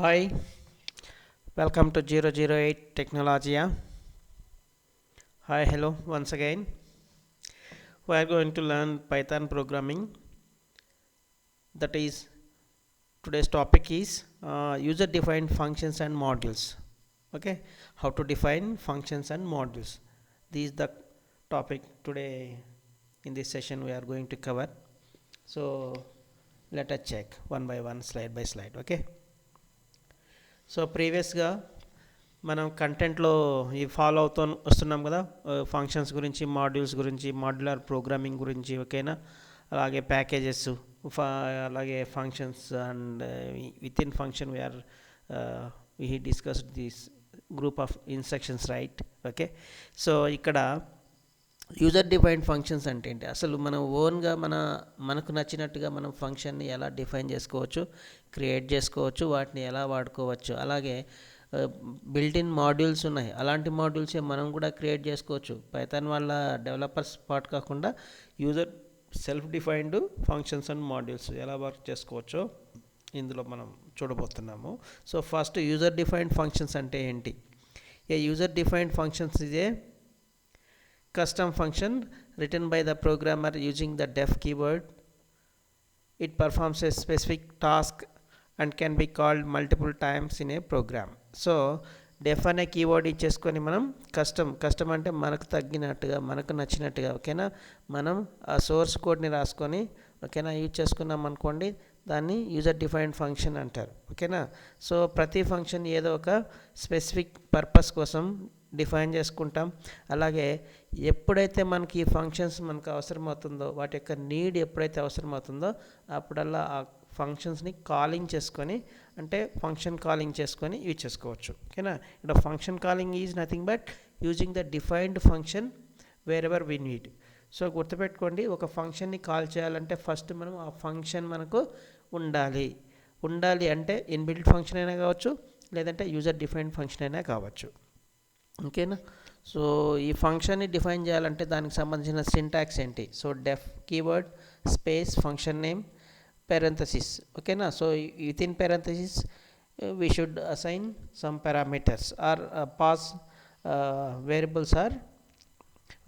Hi, welcome to 008 Technologia. Hi, hello, once again. We are going to learn Python programming. That is, today's topic is user defined functions and modules. Okay, how to define functions and modules. This is the topic today in this session we are going to cover. So, let us check one by one, slide by slide. Okay. So ప్రీవియస్గా మనం కంటెంట్లో ఈ follow అవుతూ వస్తున్నాం కదా, functions గురించి, modules గురించి, modular programming గురించి, ఓకేనా. అలాగే ప్యాకేజెస్, అలాగే functions and with in function we're we discussed this group of instructions, right. Okay, so ఇక్కడ యూజర్ డిఫైన్డ్ ఫంక్షన్స్ అంటే ఏంటి, అసలు మనం ఓన్గా మనకు నచ్చినట్టుగా మనం ఫంక్షన్ని ఎలా డిఫైన్ చేసుకోవచ్చు, క్రియేట్ చేసుకోవచ్చు, వాటిని ఎలా వాడుకోవచ్చు. అలాగే బిల్ట్ ఇన్ మాడ్యూల్స్ ఉన్నాయి, అలాంటి మాడ్యూల్సే మనం కూడా క్రియేట్ చేసుకోవచ్చు. పైథాన్ వాళ్ళ డెవలపర్స్ పార్ట్ కాకుండా user self defined functions and modules ఎలా వర్క్ చేసుకోవచ్చో ఇందులో మనం చూడబోతున్నాము. So first user defined functions అంటే ఏంటి. ఏ యూజర్ డిఫైన్డ్ ఫంక్షన్స్ ఇదే custom function written by the programmer using the def keyword. It performs a specific task and can be called multiple times in a program. So def అనే keyword ఇచ్చేసుకొని మనం custom అంటే మనకు తగ్గినట్టుగా, మనకు నచ్చినట్టుగా, ఓకేనా, మనం ఆ సోర్స్ కోడ్ని రాసుకొని, ఓకేనా, యూజ్ చేసుకున్నాం అనుకోండి, దాన్ని యూజర్ డిఫైన్డ్ ఫంక్షన్ అంటారు. ఓకేనా. సో ప్రతి ఫంక్షన్ ఏదో ఒక స్పెసిఫిక్ పర్పస్ కోసం డిఫైన్ చేసుకుంటాం. అలాగే ఎప్పుడైతే మనకి ఈ ఫంక్షన్స్ మనకు అవసరమవుతుందో, వాటి యొక్క నీడ్ ఎప్పుడైతే అవసరమవుతుందో అప్పుడల్లా ఆ ఫంక్షన్స్ని కాలింగ్ చేసుకొని, అంటే ఫంక్షన్ కాలింగ్ చేసుకొని యూజ్ చేసుకోవచ్చు. ఓకేనా. ఇక్కడ function calling is nothing but using the defined function wherever we need. So గుర్తుపెట్టుకోండి, ఒక ఫంక్షన్ని కాల్ చేయాలంటే ఫస్ట్ మనం ఆ ఫంక్షన్ మనకు ఉండాలి అంటే ఇన్బిల్ట్ ఫంక్షన్ అయినా కావచ్చు, లేదంటే యూజర్ డిఫైన్డ్ ఫంక్షన్ అయినా కావచ్చు. ఓకేనా. సో ఈ ఫంక్షన్ని డిఫైన్ చేయాలంటే దానికి సంబంధించిన సింటాక్స్ ఏంటి. So def keyword space function name parenthesis. ఓకేనా. So within parenthesis we should assign some parameters or pass variables or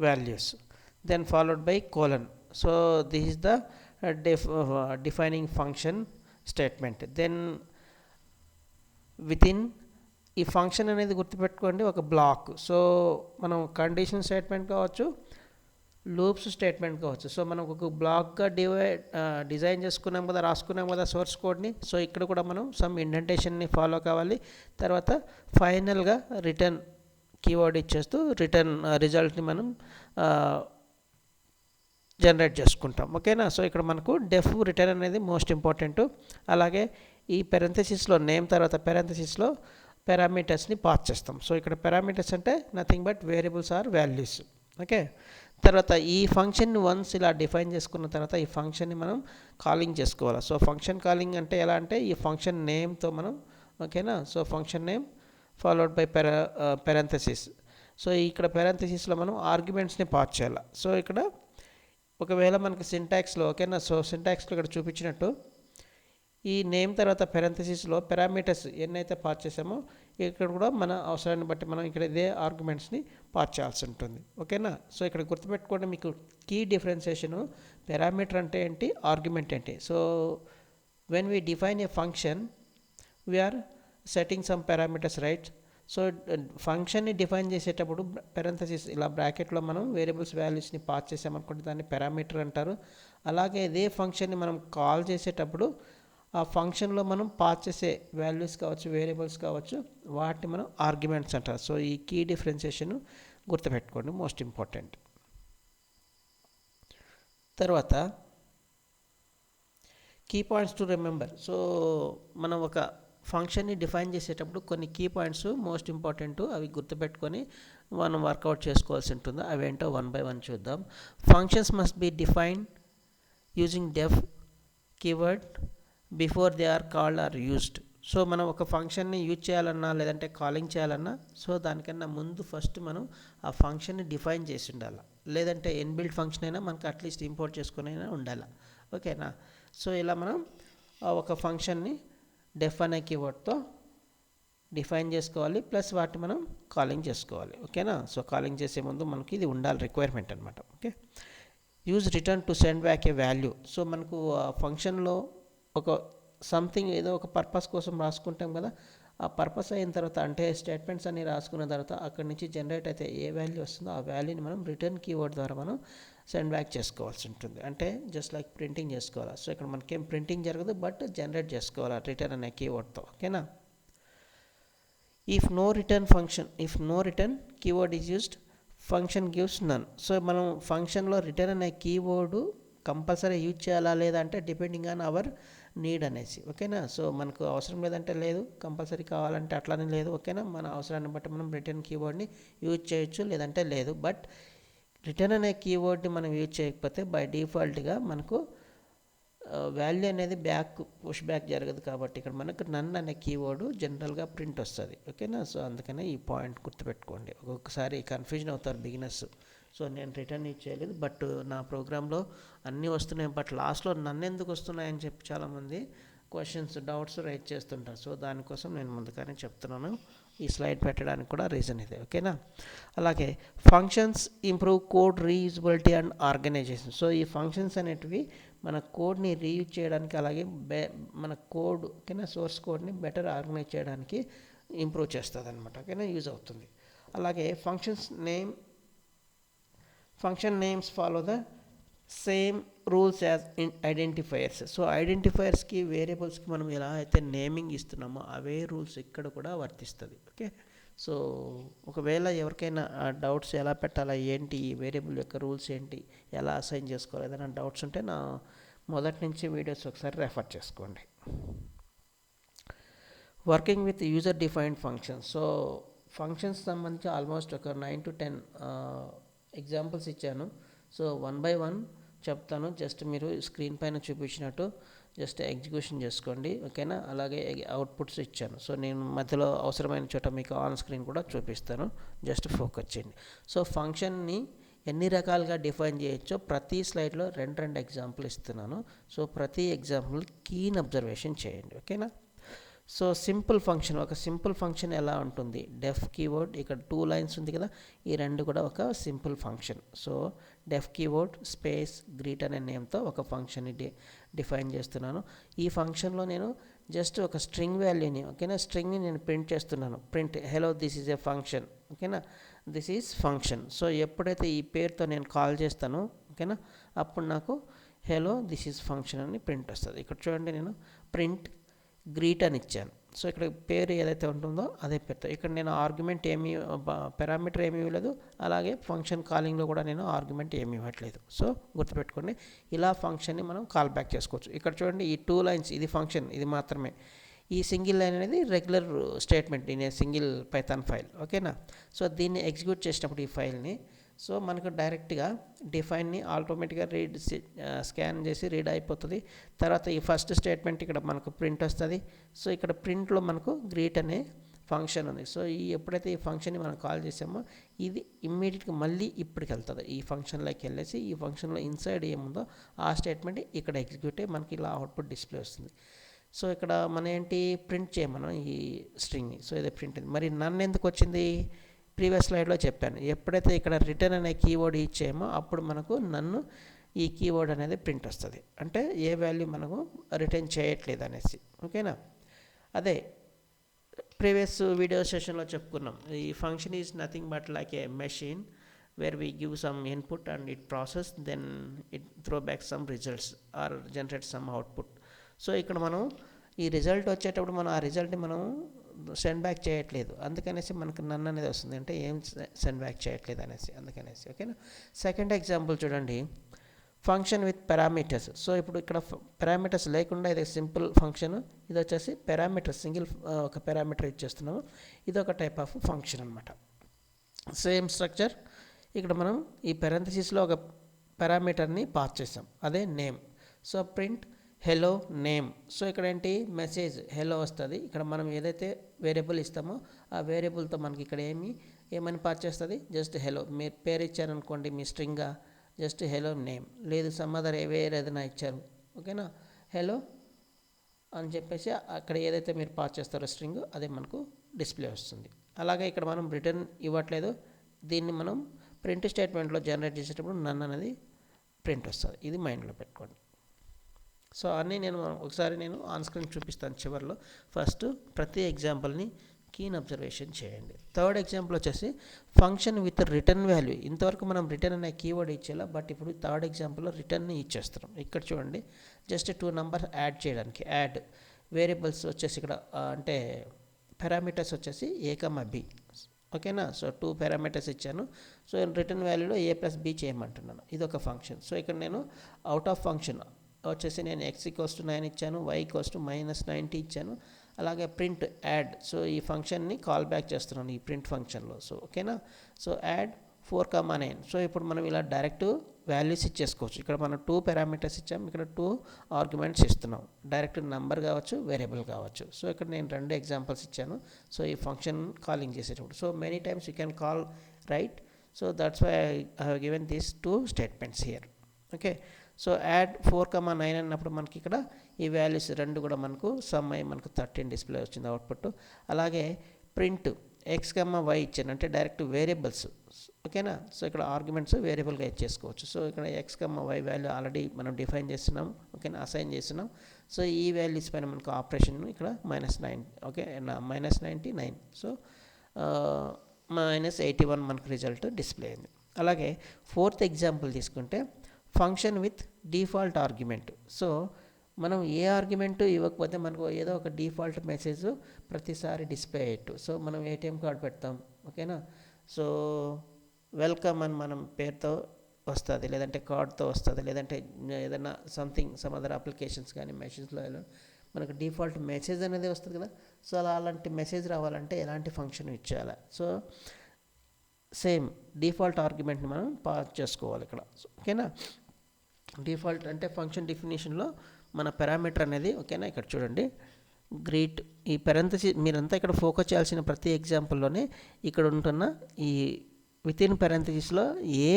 values, then followed by colon. So this is the defining function statement. Then within ఈ function అనేది గుర్తుపెట్టుకోండి ఒక black. So మనం condition statement కావచ్చు, loops statement కావచ్చు. So మనం ఒక బ్లాక్గా డిజైన్ చేసుకున్నాం కదా, రాసుకున్నాం కదా సోర్స్ కోడ్ని. సో ఇక్కడ కూడా మనం సమ్ ఇండెంటేషన్ని ఫాలో కావాలి. తర్వాత ఫైనల్గా రిటర్న్ కీవర్డ్ ఇచ్చేస్తూ రిటర్న్ రిజల్ట్ని మనం జనరేట్ చేసుకుంటాం. ఓకేనా. సో ఇక్కడ మనకు డెఫ్ రిటర్న్ అనేది మోస్ట్ ఇంపార్టెంట్. అలాగే ఈ పెరెంథసిస్లో నేమ్ తర్వాత పెరెంథసిస్లో పారామీటర్స్ని పాస్ చేస్తాం. సో ఇక్కడ పారామీటర్స్ అంటే nothing but variables or values. Okay. తర్వాత ఈ ఫంక్షన్ని వన్స్ ఇలా డిఫైన్ చేసుకున్న తర్వాత ఈ ఫంక్షన్ని మనం కాలింగ్ చేసుకోవాలి. సో ఫంక్షన్ కాలింగ్ అంటే ఎలా అంటే ఈ ఫంక్షన్ నేమ్తో మనం, ఓకేనా. So function name followed by parenthesis. So ఇక్కడ పెరెంథసిస్లో మనం ఆర్గ్యుమెంట్స్ని పాస్ చేయాలి. సో ఇక్కడ ఒకవేళ మనకి సింటాక్స్లో, ఓకేనా, సో సింటాక్స్లో ఇక్కడ చూపించినట్టు ఈ నేమ్ తర్వాత పెరెంథసిస్లో పారామీటర్స్ ఎన్నైతే పాస్ చేసామో ఇక్కడ కూడా మన అవసరాన్ని బట్టి మనం ఇక్కడ ఇదే ఆర్గ్యుమెంట్స్ని పాస్ చేయాల్సి ఉంటుంది. ఓకేనా. సో ఇక్కడ గుర్తుపెట్టుకోండి, మీకు కీ డిఫరెన్సియేషను పారామీటర్ అంటే ఏంటి, ఆర్గ్యుమెంట్ ఏంటి. So when we define a function we're setting some parameters, right. So ఫంక్షన్ని డిఫైన్ చేసేటప్పుడు పెరెంథసిస్ ఇలా బ్రాకెట్లో మనం వేరియబుల్స్ వాల్యూస్ని పాస్ చేసామనుకుంటే దాన్ని పారామీటర్ అంటారు. అలాగే ఇదే ఫంక్షన్ని మనం కాల్ చేసేటప్పుడు ఆ ఫంక్షన్లో మనం పాస్ చేసే వాల్యూస్ కావచ్చు, వేరియబుల్స్ కావచ్చు, వాటిని మనం ఆర్గ్యుమెంట్స్ అంటారు. సో ఈ కీ డిఫరెన్సియేషన్ గుర్తుపెట్టుకోండి, మోస్ట్ ఇంపార్టెంట్. తర్వాత key points to remember. So మనం ఒక ఫంక్షన్ని డిఫైన్ చేసేటప్పుడు కొన్ని కీ పాయింట్స్ మోస్ట్ ఇంపార్టెంట్, అవి గుర్తుపెట్టుకొని మనం వర్కౌట్ చేసుకోవాల్సి ఉంటుంది. అవి ఏంటో వన్ బై వన్ చూద్దాం. Functions must be defined using def keyword before they are called or used. So మనం ఒక ఫంక్షన్ని యూజ్ చేయాలన్నా లేదంటే కాలింగ్ చేయాలన్నా సో దానికన్నా ముందు ఫస్ట్ మనం ఆ ఫంక్షన్ని డిఫైన్ చేసి ఉండాలి. లేదంటే ఇన్బిల్ట్ ఫంక్షన్ అయినా మనకు అట్లీస్ట్ ఇంపోర్ట్ చేసుకుని అయినా ఉండాలి. ఓకేనా. సో ఇలా మనం ఒక ఫంక్షన్ని డెఫ్ అనే కీవర్డ్తో డిఫైన్ చేసుకోవాలి, ప్లస్ వాటిని మనం కాలింగ్ చేసుకోవాలి. ఓకేనా. సో కాలింగ్ చేసే ముందు మనకి ఇది ఉండాలి, రిక్వైర్మెంట్ అనమాట. Okay. Use return to send back A value. So మనకు ఫంక్షన్లో ఒక సంథింగ్ ఏదో ఒక పర్పస్ కోసం రాసుకుంటాం కదా, ఆ పర్పస్ అయిన తర్వాత అంటే స్టేట్మెంట్స్ అన్ని రాసుకున్న తర్వాత అక్కడి నుంచి జనరేట్ అయితే ఏ వాల్యూ వస్తుందో ఆ వాల్యూని మనం రిటర్న్ కీవర్డ్ ద్వారా మనం సెండ్ బ్యాక్ చేసుకోవాల్సి ఉంటుంది. అంటే జస్ట్ లైక్ ప్రింటింగ్ చేసుకోవాలి. సో ఇక్కడ మనకేం ప్రింటింగ్ జరగదు, బట్ జనరేట్ చేసుకోవాలి రిటర్న్ అనే కీవర్డ్తో. ఓకేనా. If no return keyword is used, function gives none. So మనం ఫంక్షన్లో రిటర్న్ అనే కీవర్డ్ కంపల్సరీ యూజ్ చేయాలా లేదా అంటే డిపెండింగ్ ఆన్ అవర్ నీడ్ అనేసి. ఓకేనా. సో మనకు అవసరం లేదంటే లేదు, కంపల్సరీ కావాలంటే అట్లానే లేదు. ఓకేనా. మన అవసరాన్ని బట్టి మనం రిటర్న్ కీవర్డ్ని యూజ్ చేయొచ్చు, లేదంటే లేదు. బట్ రిటర్న్ అనే కీవర్డ్ని మనం యూజ్ చేయకపోతే బై డిఫాల్ట్గా మనకు వాల్యూ అనేది పుష్ బ్యాక్ జరగదు. కాబట్టి ఇక్కడ మనకు నన్ అనే కీవర్డ్ జనరల్గా ప్రింట్ వస్తుంది. ఓకేనా. సో అందుకనే ఈ పాయింట్ గుర్తుపెట్టుకోండి. ఒక్కొక్కసారి కన్ఫ్యూజన్ అవుతారు బిగినర్స్. సో నేను రిటర్న్ యూజ్ చేయలేదు, బట్ నా ప్రోగ్రాంలో అన్నీ వస్తున్నాయి, బట్ లాస్ట్లో నన్ను ఎందుకు వస్తున్నాయని చెప్పి చాలామంది డౌట్స్ రైజ్ చేస్తుంటారు. సో దానికోసం నేను ముందుగానే చెప్తున్నాను. ఈ స్లైడ్ పెట్టడానికి కూడా రీజన్ ఇదే. ఓకేనా. అలాగే functions improve code reusability and organization. So ఈ ఫంక్షన్స్ అనేటివి మన కోడ్ని రీయూజ్ చేయడానికి, అలాగే మన కోడ్ ఓకేనా సోర్స్ కోడ్ని బెటర్ ఆర్గనైజ్ చేయడానికి ఇంప్రూవ్ చేస్తుంది అనమాట. ఓకేనా, యూజ్ అవుతుంది. అలాగే function names follow the same rules as identifiers. So ఐడెంటిఫైయర్స్కి వేరియబుల్స్కి మనం ఎలా అయితే నేమింగ్ ఇస్తున్నామో అవే రూల్స్ ఇక్కడ కూడా వర్తిస్తుంది. ఓకే. సో ఒకవేళ ఎవరికైనా డౌట్స్ ఎలా పెట్టాలా ఏంటి, ఈ వేరియబుల్ యొక్క రూల్స్ ఏంటి, ఎలా అసైన్ చేసుకోవాలి, ఏదైనా డౌట్స్ ఉంటే నా మొదటి నుంచి వీడియోస్ ఒకసారి రెఫర్ చేసుకోండి. Working with user defined functions. So functions సంబంధించి ఆల్మోస్ట్ ఒక 9 to 10 ఎగ్జాంపుల్స్ ఇచ్చాను. సో 1 by 1 చెప్తాను. జస్ట్ మీరు స్క్రీన్ పైన చూపించినట్టు జస్ట్ ఎగ్జిక్యూషన్ చేసుకోండి. ఓకేనా. అలాగే అవుట్పుట్స్ ఇచ్చాను. సో నేను మధ్యలో అవసరమైన చోట మీకు ఆన్ స్క్రీన్ కూడా చూపిస్తాను. జస్ట్ ఫోకస్ చేయండి. సో ఫంక్షన్ని ఎన్ని రకాలుగా డిఫైన్ చేయొచ్చో ప్రతి స్లైడ్లో 2 ఎగ్జాంపుల్ ఇస్తున్నాను. సో ప్రతి ఎగ్జాంపుల్ కీన్ అబ్జర్వేషన్ చేయండి. ఓకేనా. సో ఒక సింపుల్ ఫంక్షన్ ఎలా ఉంటుంది, డెఫ్ కీవర్డ్ ఇక్కడ 2 lines ఉంది కదా, ఈ 2 కూడా ఒక simple function. So def keyword space greet అనే నేమ్తో ఒక ఫంక్షన్ని డిఫైన్ చేస్తున్నాను. ఈ ఫంక్షన్లో నేను జస్ట్ ఒక స్ట్రింగ్ వాల్యూని ఓకేనా స్ట్రింగ్ని నేను ప్రింట్ చేస్తున్నాను. Print hello this is a function. ఓకేనా, దిస్ ఈజ్ ఫంక్షన్. సో ఎప్పుడైతే ఈ పేరుతో నేను కాల్ చేస్తానో ఓకేనా అప్పుడు నాకు హెలో దిస్ ఈజ్ ఫంక్షన్ అని ప్రింట్ వస్తుంది. ఇక్కడ చూడండి, నేను ప్రింట్ గ్రీట్ అని ఇచ్చాను. సో ఇక్కడ పేరు ఏదైతే ఉంటుందో అదే పేరుతో. ఇక్కడ నేను ఆర్గ్యుమెంట్ పారామీటర్ ఏమీ ఇవ్వలేదు, అలాగే ఫంక్షన్ కాలింగ్లో కూడా నేను ఆర్గ్యుమెంట్ ఏమీ ఇవ్వట్లేదు. సో గుర్తుపెట్టుకోండి, ఇలా ఫంక్షన్ని మనం కాల్ బ్యాక్ చేసుకోవచ్చు. ఇక్కడ చూడండి, ఈ 2 lines ఇది ఫంక్షన్, ఇది మాత్రమే. ఈ సింగిల్ లైన్ అనేది regular statement in a single Python file. ఓకేనా. సో దీన్ని ఎగ్జిక్యూట్ చేసినప్పుడు ఈ ఫైల్ని సో మనకు డైరెక్ట్గా డిఫైన్ని ఆటోమేటిక్గా స్కాన్ చేసి రీడ్ అయిపోతుంది. తర్వాత ఈ ఫస్ట్ స్టేట్మెంట్ ఇక్కడ మనకు ప్రింట్ వస్తుంది. సో ఇక్కడ ప్రింట్లో మనకు గ్రీట్ అనే ఫంక్షన్ ఉంది. సో ఎప్పుడైతే ఈ ఫంక్షన్ని మనం కాల్ చేసామో ఇది ఇమ్మీడియట్గా మళ్ళీ ఇప్పటికి వెళ్తుంది. ఈ ఫంక్షన్లోకి వెళ్ళేసి ఈ ఫంక్షన్లో ఇన్సైడ్ ఏముందో ఆ స్టేట్మెంట్ ఇక్కడ ఎగ్జిక్యూట్ అయ్యి మనకి ఇలా అవుట్పుట్ డిస్ప్లే వస్తుంది. సో ఇక్కడ మన ఏంటి ప్రింట్ చేయమనం ఈ స్ట్రింగ్ని. సో ఇది ప్రింట్. మరి నన్ను ఎందుకు వచ్చింది, ప్రీవియస్ స్లైడ్లో చెప్పాను. ఎప్పుడైతే ఇక్కడ రిటర్న్ అనే కీవర్డ్ ఇచ్చేమో అప్పుడు మనకు నన్ను ఈ కీవర్డ్ అనేది ప్రింట్ వస్తుంది. అంటే ఏ వాల్యూ మనకు రిటర్న్ చేయట్లేదు అనేసి. ఓకేనా. అదే ప్రీవియస్ వీడియో సెషన్లో చెప్పుకున్నాం. ఈ function is nothing but like A machine where we give some input and it process, then it throw back some results or generate some output. So ఇక్కడ మనం ఈ రిజల్ట్ వచ్చేటప్పుడు మనం ఆ రిజల్ట్ని మనం సెండ్ బ్యాక్ చేయట్లేదు, అందుకనేసి మనకు నన్ను అనేది వస్తుంది. అంటే ఏం సెండ్ బ్యాక్ చేయట్లేదు అనేసి, అందుకనేసి. ఓకేనా. సెకండ్ ఎగ్జాంపుల్ చూడండి, ఫంక్షన్ విత్ పారామీటర్స్. సో ఇప్పుడు ఇక్కడ పారామీటర్స్ లేకుండా ఇది సింపుల్ ఫంక్షన్, ఇది వచ్చేసి పారామీటర్ సింగిల్ ఒక పారామీటర్ ఇచ్చేస్తున్నాము. ఇది ఒక టైప్ ఆఫ్ ఫంక్షన్ అనమాట. Same structure. ఇక్కడ మనం ఈ పెరంథసిస్లో ఒక పారామీటర్ని పాస్ చేసాం, అదే name. So print hello name. So ఇక్కడ ఏంటి మెసేజ్ హెలో వస్తుంది. ఇక్కడ మనం ఏదైతే వేరియబుల్ ఇస్తామో ఆ వేరియబుల్తో మనకి ఇక్కడ ఏమని పాస్ చేస్తుంది, జస్ట్ హెలో. మీరు పేరు ఇచ్చారనుకోండి మీ స్ట్రింగ్గా, జస్ట్ హెలో నేమ్. లేదు సమ్ అదర్ వేరే ఏదైనా ఇచ్చారు ఓకేనా, హెలో అని చెప్పేసి అక్కడ ఏదైతే మీరు పాస్ చేస్తారో స్ట్రింగ్ అదే మనకు డిస్ప్లే వస్తుంది. అలాగే ఇక్కడ మనం రిటర్న్ ఇవ్వట్లేదు, దీన్ని మనం ప్రింట్ స్టేట్మెంట్లో జనరేట్ చేసేటప్పుడు నన్ అనేది ప్రింట్ వస్తుంది. ఇది మైండ్లో పెట్టుకోండి. సో అన్నీ ఒకసారి నేను ఆన్ స్క్రీన్ చూపిస్తాను చివరిలో. ఫస్ట్ ప్రతి ఎగ్జాంపుల్ని కీన్ అబ్జర్వేషన్ చేయండి. థర్డ్ ఎగ్జాంపుల్ వచ్చేసి ఫంక్షన్ విత్ రిటర్న్ వాల్యూ. ఇంతవరకు మనం రిటర్న్ అనే కీవర్డ్ ఇచ్చేలా, బట్ ఇప్పుడు థర్డ్ ఎగ్జాంపుల్లో రిటర్న్ని ఇచ్చేస్తున్నాం. ఇక్కడ చూడండి, జస్ట్ 2 నంబర్ యాడ్ చేయడానికి యాడ్ వేరియబుల్స్ వచ్చేసి ఇక్కడ అంటే పారామీటర్స్ వచ్చేసి a, b. ఓకేనా. సో 2 పారామీటర్స్ ఇచ్చాను. సో రిటర్న్ వాల్యూలో a + b చేయమంటున్నాను. ఇది ఒక ఫంక్షన్. సో ఇక్కడ నేను అవుట్ ఆఫ్ ఫంక్షన్ వచ్చేసి నేను x = 9 ఇచ్చాను, y = -90 ఇచ్చాను. అలాగే ప్రింట్ యాడ్. సో ఈ ఫంక్షన్ని కాల్ బ్యాక్ చేస్తున్నాను ఈ ప్రింట్ ఫంక్షన్లో. సో ఓకేనా. So add 4,9. సో ఇప్పుడు మనం ఇలా డైరెక్ట్ వాల్యూస్ ఇచ్చేసుకోవచ్చు. ఇక్కడ మనం 2 పారామీటర్స్ ఇచ్చాము, ఇక్కడ 2 ఆర్గ్యుమెంట్స్ ఇస్తున్నాం. డైరెక్ట్ నెంబర్ కావచ్చు, వేరియబుల్ కావచ్చు. సో ఇక్కడ నేను 2 ఎగ్జాంపుల్స్ ఇచ్చాను. సో ఈ ఫంక్షన్ కాలింగ్ చేసేటప్పుడు so many times you can call right. So that's why I have given these 2 statements here. Okay. So add 4,9 అన్నప్పుడు మనకి ఇక్కడ ఈ వాల్యూస్ 2 కూడా మనకు సమ్ అయ్యి మనకు 13 డిస్ప్లే వచ్చింది అవుట్పుట్. అలాగే ప్రింట్ x, y ఇచ్చాను అంటే డైరెక్ట్ వేరియబుల్స్. ఓకేనా. సో ఇక్కడ ఆర్గ్యుమెంట్స్ వేరియబుల్గా ఇచ్చేసుకోవచ్చు. సో ఇక్కడ x, y వాల్యూ ఆల్రెడీ మనం డిఫైన్ చేస్తున్నాం. ఓకేనా, అసైన్ చేస్తున్నాం. సో ఈ వాల్యూస్ పైన మనకు ఆపరేషన్ ఇక్కడ -9. ఓకే, -99. సో -81 మనకు రిజల్ట్ డిస్ప్లే అయింది. అలాగే ఫోర్త్ ఎగ్జాంపుల్ తీసుకుంటే function with default argument. So మనం ఏ ఆర్గ్యుమెంట్ ఇవ్వకపోతే మనకు ఏదో ఒక డిఫాల్ట్ మెసేజ్ ప్రతిసారి డిస్ప్లే అయ్యేట్టు. సో మనం ఏటీఎం కార్డ్ పెడతాం. ఓకేనా. సో వెల్కమ్ అని మనం పేరుతో వస్తుంది, లేదంటే కార్డ్తో వస్తుంది, లేదంటే ఏదైనా సమ్ అదర్ అప్లికేషన్స్ కానీ మెసేజ్లో మనకు డిఫాల్ట్ మెసేజ్ అనేది వస్తుంది కదా. సో అలాంటి మెసేజ్ రావాలంటే ఎలాంటి ఫంక్షన్ ఇచ్చేయాలి. సో సేమ్ డిఫాల్ట్ ఆర్గ్యుమెంట్ని మనం పాస్ చేసుకోవాలి ఇక్కడ. ఓకేనా. డిఫాల్ట్ అంటే ఫంక్షన్ డెఫినేషన్లో మన పారామీటర్ అనేది. ఓకేనా. ఇక్కడ చూడండి గ్రీట్, ఈ పెరంథసిస్ మీరంతా ఇక్కడ ఫోకస్ చేయాల్సిన ప్రతి ఎగ్జాంపుల్లోనే ఇక్కడ ఉంటున్న ఈ వితిన్ పెరంథసిస్లో ఏ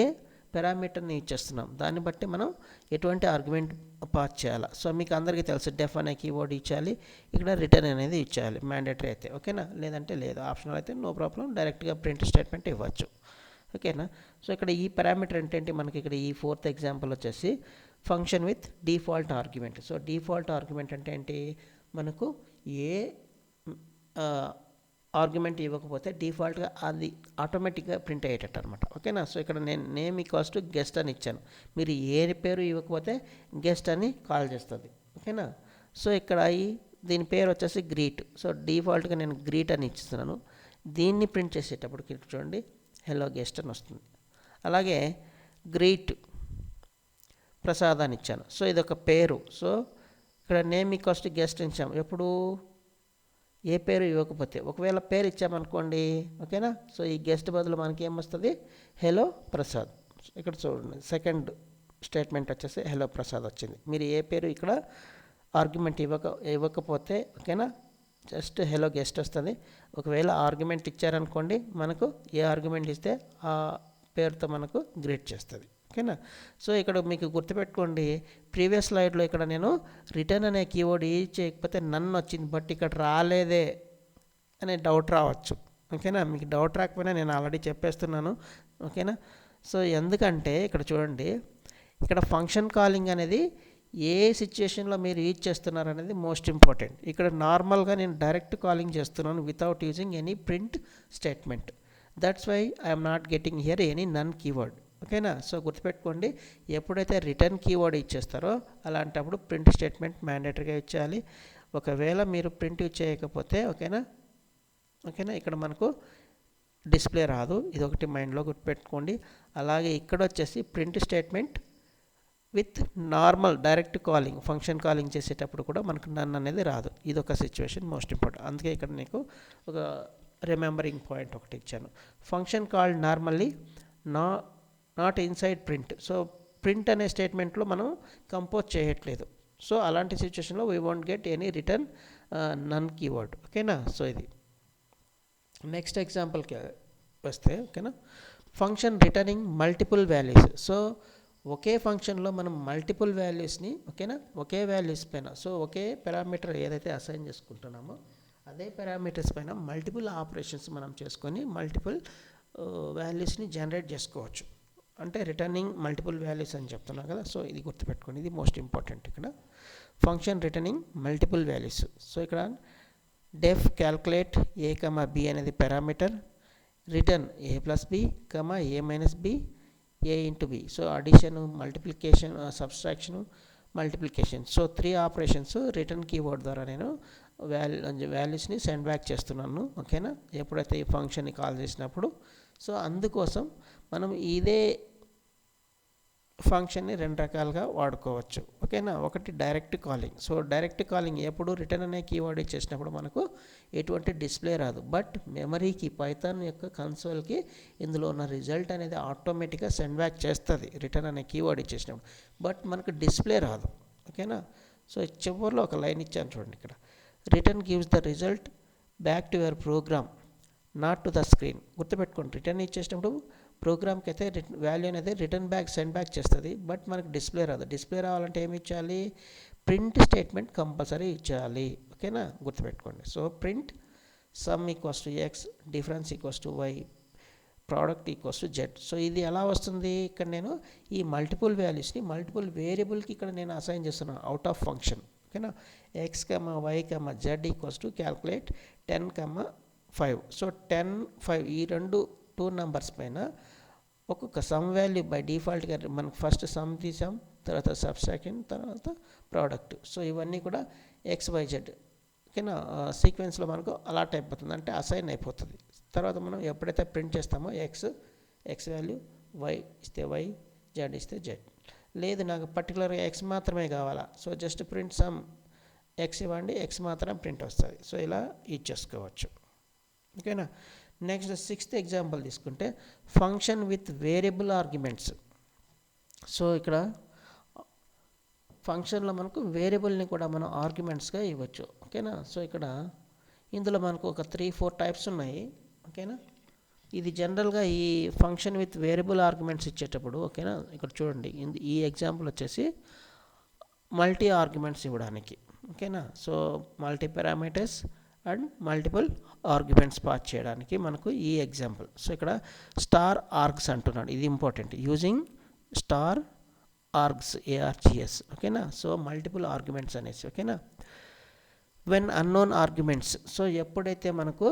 పారామీటర్ని ఇచ్చేస్తున్నాం, దాన్ని బట్టి మనం ఎటువంటి ఆర్గ్యుమెంట్ పాస్ చేయాలి. సో మీకు అందరికీ తెలుసు డెఫ్ అనే కీవర్డ్ ఇచ్చేయాలి, ఇక్కడ రిటర్న్ అనేది ఇచ్చేయాలి మ్యాండేటరీ అయితే. ఓకేనా. లేదంటే లేదు, ఆప్షనల్ అయితే నో ప్రాబ్లం, డైరెక్ట్గా ప్రింట్ స్టేట్మెంట్ ఇవ్వచ్చు. ఓకేనా. సో ఇక్కడ ఈ పారామీటర్ ఏంటంటే మనకి ఇక్కడ ఈ ఫోర్త్ ఎగ్జాంపుల్ వచ్చేసి function with default argument. So default argument అంటే ఏంటి, మనకు ఏ ఆర్గ్యుమెంట్ ఇవ్వకపోతే డిఫాల్ట్గా అది ఆటోమేటిక్గా ప్రింట్ అయ్యేటట్టు అనమాట. ఓకేనా. సో ఇక్కడ నేను నేమ్ ఈక్వల్స్ టు గెస్ట్ అని ఇచ్చాను, మీరు ఏ పేరు ఇవ్వకపోతే గెస్ట్ అని కాల్ చేస్తుంది. ఓకేనా. సో ఇక్కడ దీని పేరు వచ్చేసి గ్రీట్. సో డిఫాల్ట్గా నేను గ్రీట్ అని ఇస్తున్నాను. దీన్ని ప్రింట్ చేసేటప్పుడు చూడండి హలో గెస్ట్ అని వస్తుంది. అలాగే గ్రీట్ ప్రసాద్ అని ఇచ్చాను. సో ఇది ఒక పేరు. సో ఇక్కడ నేమ్ ఈక్వల్స్ టు గెస్ట్ ఇచ్చాము. ఎప్పుడు ఏ పేరు ఇవ్వకపోతే, ఒకవేళ పేరు ఇచ్చామనుకోండి. ఓకేనా. సో ఈ గెస్ట్ బదులు మనకి ఏమొస్తుంది, హలో ప్రసాద్. ఇక్కడ చూడండి సెకండ్ స్టేట్మెంట్ వచ్చేసి హలో ప్రసాద్ వచ్చింది. మీరు ఏ పేరు ఇక్కడ ఆర్గ్యుమెంట్ ఇవ్వకపోతే ఓకేనా, జస్ట్ హలో గెస్ట్ వస్తుంది. ఒకవేళ ఆర్గ్యుమెంట్ ఇచ్చారనుకోండి, మనకు ఏ ఆర్గ్యుమెంట్ ఇస్తే ఆ పేరుతో మనకు గ్రీట్ చేస్తుంది. ఓకేనా. సో ఇక్కడ మీకు గుర్తుపెట్టుకోండి, ప్రీవియస్ స్లైడ్లో ఇక్కడ నేను రిటర్న్ అనే కీవర్డ్ చేయకపోతే నన్ను వచ్చింది, బట్ ఇక్కడ రాలేదే అనే డౌట్ రావచ్చు. ఓకేనా. మీకు డౌట్ రాకపోయినా నేను ఆల్రెడీ చెప్పేస్తున్నాను. ఓకేనా. సో ఎందుకంటే ఇక్కడ చూడండి, ఇక్కడ ఫంక్షన్ కాలింగ్ అనేది ఏ సిచ్యుయేషన్లో మీరు యూజ్ చేస్తున్నారు అనేది మోస్ట్ ఇంపార్టెంట్. ఇక్కడ నార్మల్గా నేను డైరెక్ట్ కాలింగ్ చేస్తున్నాను without using any print statement. That's why I'm not getting here any none keyword. ఓకేనా. సో గుర్తుపెట్టుకోండి, ఎప్పుడైతే రిటర్న్ కీవర్డ్ ఇచ్చేస్తారో అలాంటప్పుడు ప్రింట్ స్టేట్మెంట్ మ్యాండేటరీగా ఇచ్చేయాలి. ఒకవేళ మీరు ప్రింట్ యూజ్ చేయకపోతే ఓకేనా ఇక్కడ మనకు డిస్ప్లే రాదు. ఇది ఒకటి మైండ్లో గుర్తుపెట్టుకోండి. అలాగే ఇక్కడ వచ్చేసి print statement with normal direct calling function calling చేసేటప్పుడు కూడా మనకు నన్ అనేది రాదు. ఇది ఒక సిచ్యువేషన్ మోస్ట్ ఇంపార్టెంట్. అందుకే ఇక్కడ నీకు ఒక రిమెంబరింగ్ పాయింట్ ఒకటి ఇచ్చాను. Function called normally not inside print. So print అనే స్టేట్మెంట్లో మనం కంపోజ్ చేయట్లేదు. సో అలాంటి సిచ్యువేషన్లో we won't get any return none keyword. ఓకేనా. సో ఇది నెక్స్ట్ ఎగ్జాంపుల్కి వస్తే ఓకేనా, function returning multiple values. So ఒకే ఫంక్షన్లో మనం మల్టిపుల్ వాల్యూస్ని ఓకేనా ఒకే వాల్యూస్ పైన, సో ఒకే పారామీటర్ ఏదైతే అసైన్ చేసుకుంటున్నామో అదే పారామీటర్స్ పైన మల్టిపుల్ ఆపరేషన్స్ మనం చేసుకొని మల్టిపుల్ వాల్యూస్ని జనరేట్ చేసుకోవచ్చు. అంటే రిటర్నింగ్ మల్టిపుల్ వాల్యూస్ అని చెప్తున్నాం కదా. సో ఇది గుర్తుపెట్టుకోండి, ఇది మోస్ట్ ఇంపార్టెంట్. ఇక్కడ function returning multiple values. So ఇక్కడ def calculate a comma b అనేది parameter, return a plus b comma a minus b a into b. So addition, multiplication, subtraction, multiplication. So 3 operations return keyword ద్వారా నేను వాల్యూస్ని send back చేస్తున్నాను. ఓకేనా, ఎప్పుడైతే ఈ ఫంక్షన్ని కాల్ చేసినప్పుడు. సో అందుకోసం మనం ఇదే ఫంక్షన్ని 2 రకాలుగా వాడుకోవచ్చు. ఓకేనా, ఒకటి direct calling. So direct calling ఎప్పుడు రిటర్న్ అనే కీవర్డ్ ఇచ్చేసినప్పుడు మనకు ఎటువంటి డిస్ప్లే రాదు, బట్ మెమరీకి పైథాన్ యొక్క కన్సోల్కి ఇందులో ఉన్న రిజల్ట్ అనేది ఆటోమేటిక్గా సెండ్ బ్యాక్ చేస్తుంది రిటర్న్ అనే కీవర్డ్ ఇచ్చేసినప్పుడు, బట్ మనకు డిస్ప్లే రాదు. ఓకేనా, సో చివరిలో ఒక లైన్ ఇచ్చాను చూడండి ఇక్కడ, return gives the result back to your program not to the screen. గుర్తుపెట్టుకోండి, రిటర్న్ ఇచ్చేసినప్పుడు ప్రోగ్రామ్కి అయితే వాల్యూ అనేది రిటర్న్ బ్యాక్ సెండ్ బ్యాక్ చేస్తుంది, బట్ మనకు డిస్ప్లే రాదు. డిస్ప్లే రావాలంటే ఏమి ఇచ్చాలి, ప్రింట్ స్టేట్మెంట్ కంపల్సరీ ఇచ్చాలి. ఓకేనా, గుర్తుపెట్టుకోండి. So print sum equals to x, difference equals to why, product equals to z. So ఇది ఎలా వస్తుంది, ఇక్కడ నేను ఈ మల్టిపుల్ వాల్యూస్ని మల్టిపుల్ వేరియబుల్కి ఇక్కడ నేను అసైన్ చేస్తున్నాను అవుట్ ఆఫ్ ఫంక్షన్. ఓకేనా, x comma y comma z equals to calculate 10, 5. So 10, 5 ఈ 2 నెంబర్స్ పైన ఒక్కొక్క సమ్ వాల్యూ బై డిఫాల్ట్గా మనకు ఫస్ట్ సమ్ తీసాం, తర్వాత సబ్స్ట్రాక్షన్, తర్వాత ప్రోడక్ట్. సో ఇవన్నీ కూడా XYZ. ఓకేనా, సీక్వెన్స్లో మనకు అలాట్ అయిపోతుంది, అంటే అసైన్ అయిపోతుంది. తర్వాత మనం ఎప్పుడైతే ప్రింట్ చేస్తామో ఎక్స్ వాల్యూ, వై ఇస్తే వై, జెడ్ ఇస్తే జెడ్. లేదు నాకు పర్టికులర్గా ఎక్స్ మాత్రమే కావాలా, so just print some X ఇవ్వండి, ఎక్స్ మాత్రం ప్రింట్ వస్తుంది. సో ఇలా ఇచ్చేసుకోవచ్చు. ఓకేనా, నెక్స్ట్ 6th ఎగ్జాంపుల్ తీసుకుంటే function with variable arguments. So ఇక్కడ ఫంక్షన్లో మనకు వేరియబుల్ని కూడా మనం ఆర్గ్యుమెంట్స్గా ఇవ్వచ్చు. ఓకేనా, సో ఇక్కడ ఇందులో మనకు ఒక 3-4 టైప్స్ ఉన్నాయి. ఓకేనా, ఇది జనరల్గా ఈ ఫంక్షన్ విత్ వేరియబుల్ ఆర్గ్యుమెంట్స్ ఇచ్చేటప్పుడు, ఓకేనా ఇక్కడ చూడండి, ఈ ఎగ్జాంపుల్ వచ్చేసి మల్టీ ఆర్గ్యుమెంట్స్ ఇవ్వడానికి. ఓకేనా, so multi parameters and multiple arguments pass చేయడానికి మనకు ఈ ఎగ్జాంపుల్. సో ఇక్కడ స్టార్ ఆర్గ్స్ అంటున్నాడు, ఇది important, using star args, ARGS. ఓకేనా, సో మల్టిపుల్ ఆర్గ్యుమెంట్స్ అనేసి. ఓకేనా, వెన్ అన్నోన్ ఆర్గ్యుమెంట్స్. సో ఎప్పుడైతే మనకు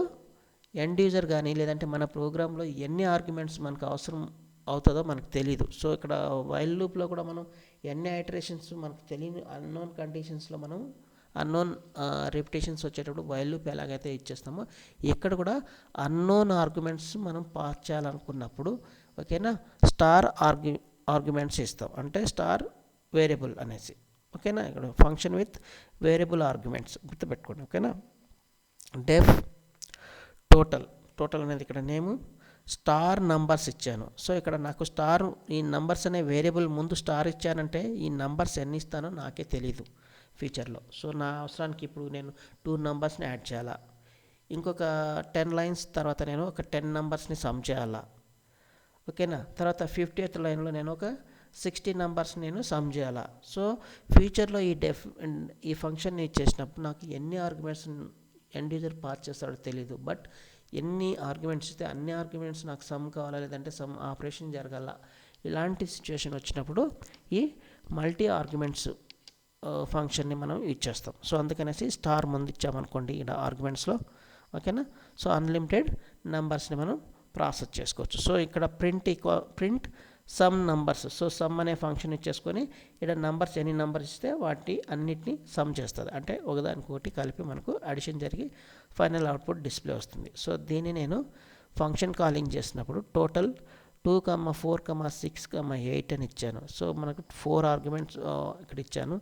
ఎండ్ యూజర్ కానీ లేదంటే మన ప్రోగ్రాంలో ఎన్ని ఆర్గ్యుమెంట్స్ మనకు అవసరం అవుతుందో మనకు తెలీదు. సో ఇక్కడ వైల్ లూప్లో కూడా మనం ఎన్ని ఐటరేషన్స్ మనకు తెలియని అన్నోన్ కండిషన్స్లో మనం అన్నోన్ రిపిటేషన్స్ వచ్చేటప్పుడు వైల్ లూప్ ఎలాగైతే ఇచ్చేస్తామో ఇక్కడ కూడా అన్నోన్ ఆర్గ్యుమెంట్స్ మనం పాస్ చేయాలనుకున్నప్పుడు, ఓకేనా, స్టార్ ఆర్గ్యుమెంట్స్ ఇస్తాం, అంటే స్టార్ వేరియబుల్ అనేసి. ఓకేనా, ఇక్కడ ఫంక్షన్ విత్ వేరియబుల్ ఆర్గ్యుమెంట్స్ గుర్తుపెట్టుకోండి. ఓకేనా, డెఫ్ టోటల్ అనేది ఇక్కడ నేము, స్టార్ నంబర్స్ ఇచ్చాను. సో ఇక్కడ నాకు స్టార్, ఈ నంబర్స్ అనే వేరియబుల్ ముందు స్టార్ ఇచ్చానంటే ఈ నంబర్స్ ఎన్ని ఇస్తానో నాకే తెలీదు ఫ్యూచర్లో. సో నా అవసరానికి ఇప్పుడు నేను 2 నంబర్స్ని యాడ్ చేయాలా, ఇంకొక 10 లైన్స్ తర్వాత నేను ఒక 10 నంబర్స్ని సమ్ చేయాలా. ఓకేనా, తర్వాత 50th లైన్లో నేను ఒక 60 నంబర్స్ నేను సమ్ చేయాలా. సో ఫ్యూచర్లో ఈ ఫంక్షన్ని ఇచ్చేసినప్పుడు నాకు ఎన్ని ఆర్గ్యుమెంట్స్ ఎండ్ యూజర్ పాస్ చేస్తాడో తెలీదు, బట్ ఎన్ని ఆర్గ్యుమెంట్స్ ఇస్తే అన్ని ఆర్గ్యుమెంట్స్ నాకు సమ్ కావాలా, లేదంటే సమ్ ఆపరేషన్ జరగాల. ఇలాంటి సిచ్యువేషన్ వచ్చినప్పుడు ఈ మల్టీ ఆర్గ్యుమెంట్స్ ఫంక్షన్ని మనం ఇచ్చేస్తాం. సో అందుకనేసి స్టార్ ముందు ఇచ్చామనుకోండి ఇక్కడ ఆర్గ్యుమెంట్స్లో. ఓకేనా, సో అన్లిమిటెడ్ నెంబర్స్ని మనం ప్రాసెస్ చేసుకోవచ్చు. సో ఇక్కడ print some numbers. So some అనే ఫంక్షన్ ఇచ్చేసుకొని ఇక్కడ నంబర్స్ ఎన్ని నంబర్స్ ఇస్తే వాటి అన్నిటిని సమ్ చేస్తుంది, అంటే ఒకదానికొకటి కలిపి మనకు అడిషన్ జరిగి ఫైనల్ అవుట్పుట్ డిస్ప్లే వస్తుంది. సో దీన్ని నేను ఫంక్షన్ కాలింగ్ చేసినప్పుడు టోటల్ 2, 4, 6, 8 అని ఇచ్చాను. సో మనకు 4 ఆర్గ్యుమెంట్స్ ఇక్కడ ఇచ్చాను.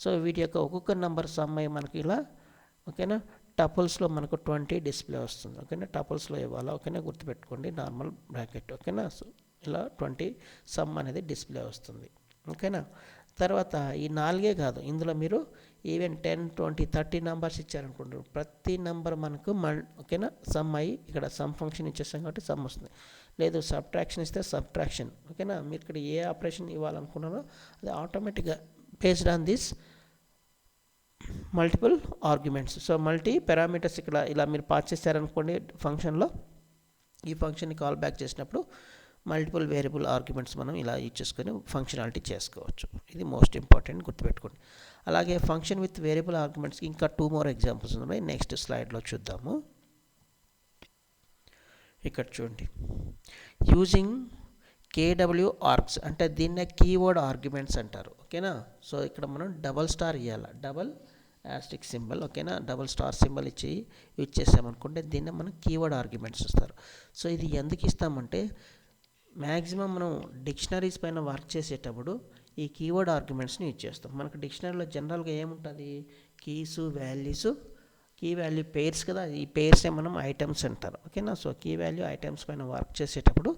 సో వీటి యొక్క ఒక్కొక్క నెంబర్ సమ్ అయ్యి మనకి ఇలా, ఓకేనా, టపుల్స్లో మనకు 20 డిస్ప్లే వస్తుంది. ఓకేనా, టపుల్స్లో ఇవ్వాలి. ఓకేనా, గుర్తుపెట్టుకోండి, నార్మల్ బ్రాకెట్. ఓకేనా, సో ఇలా 20 సమ్ అనేది డిస్ప్లే వస్తుంది. ఓకేనా, తర్వాత ఈ 4 కాదు, ఇందులో మీరు ఈవెన్ 10, 20, 30 నెంబర్స్ ఇచ్చారనుకుంటారు, ప్రతి నెంబర్ మనకు ఓకేనా సమ్ అయ్యి ఇక్కడ సమ్ ఫంక్షన్ ఇచ్చేస్తాం కాబట్టి సమ్ వస్తుంది. లేదు సబ్ట్రాక్షన్ ఇస్తే సబ్ట్రాక్షన్. ఓకేనా, మీరు ఇక్కడ ఏ ఆపరేషన్ ఇవ్వాలనుకున్నారో అది ఆటోమేటిక్గా based on this multiple arguments. So multi parameters ఇక్కడ ఇలా మీరు పాస్ చేశారనుకోండి ఫంక్షన్లో, ఈ ఫంక్షన్ని కాల్ బ్యాక్ చేసినప్పుడు మల్టిపుల్ వేరియబుల్ ఆర్గ్యుమెంట్స్ మనం ఇలా యూజ్ చేసుకొని ఫంక్షనాలిటీ చేసుకోవచ్చు. ఇది మోస్ట్ ఇంపార్టెంట్, గుర్తుపెట్టుకోండి. అలాగే ఫంక్షన్ విత్ వేరియబుల్ ఆర్గ్యుమెంట్స్ ఇంకా 2 more ఎగ్జాంపుల్స్ ఉన్నాయి, నెక్స్ట్ స్లైడ్లో చూద్దాము. ఇక్కడ చూడండి, యూజింగ్ కేడబ్ల్యూ ఆర్గ్స్ అంటే దీన్నే కీవర్డ్ ఆర్గ్యుమెంట్స్ అంటారు. ఓకేనా. సో ఇక్కడ మనం డబల్ స్టార్ ఇవ్వాలి, డబల్ యాస్టిక్ సింబల్. ఓకేనా, డబల్ స్టార్ సింబల్ ఇచ్చి యూజ్ చేసామనుకుంటే దీన్ని మనం కీవర్డ్ ఆర్గ్యుమెంట్స్ ఇస్తారు. సో ఇది ఎందుకు ఇస్తామంటే మ్యాక్సిమం మనం డిక్షనరీస్ పైన వర్క్ చేసేటప్పుడు ఈ కీవర్డ్ ఆర్గ్యుమెంట్స్ని యూజ్ చేస్తాం. మనకు డిక్షనరీలో జనరల్గా ఏముంటుంది, keys values, key value pairs కదా, ఈ పెయిర్సే మనం ఐటమ్స్ అంటారు. ఓకేనా. సో కీ వాల్యూ ఐటమ్స్ పైన వర్క్ చేసేటప్పుడు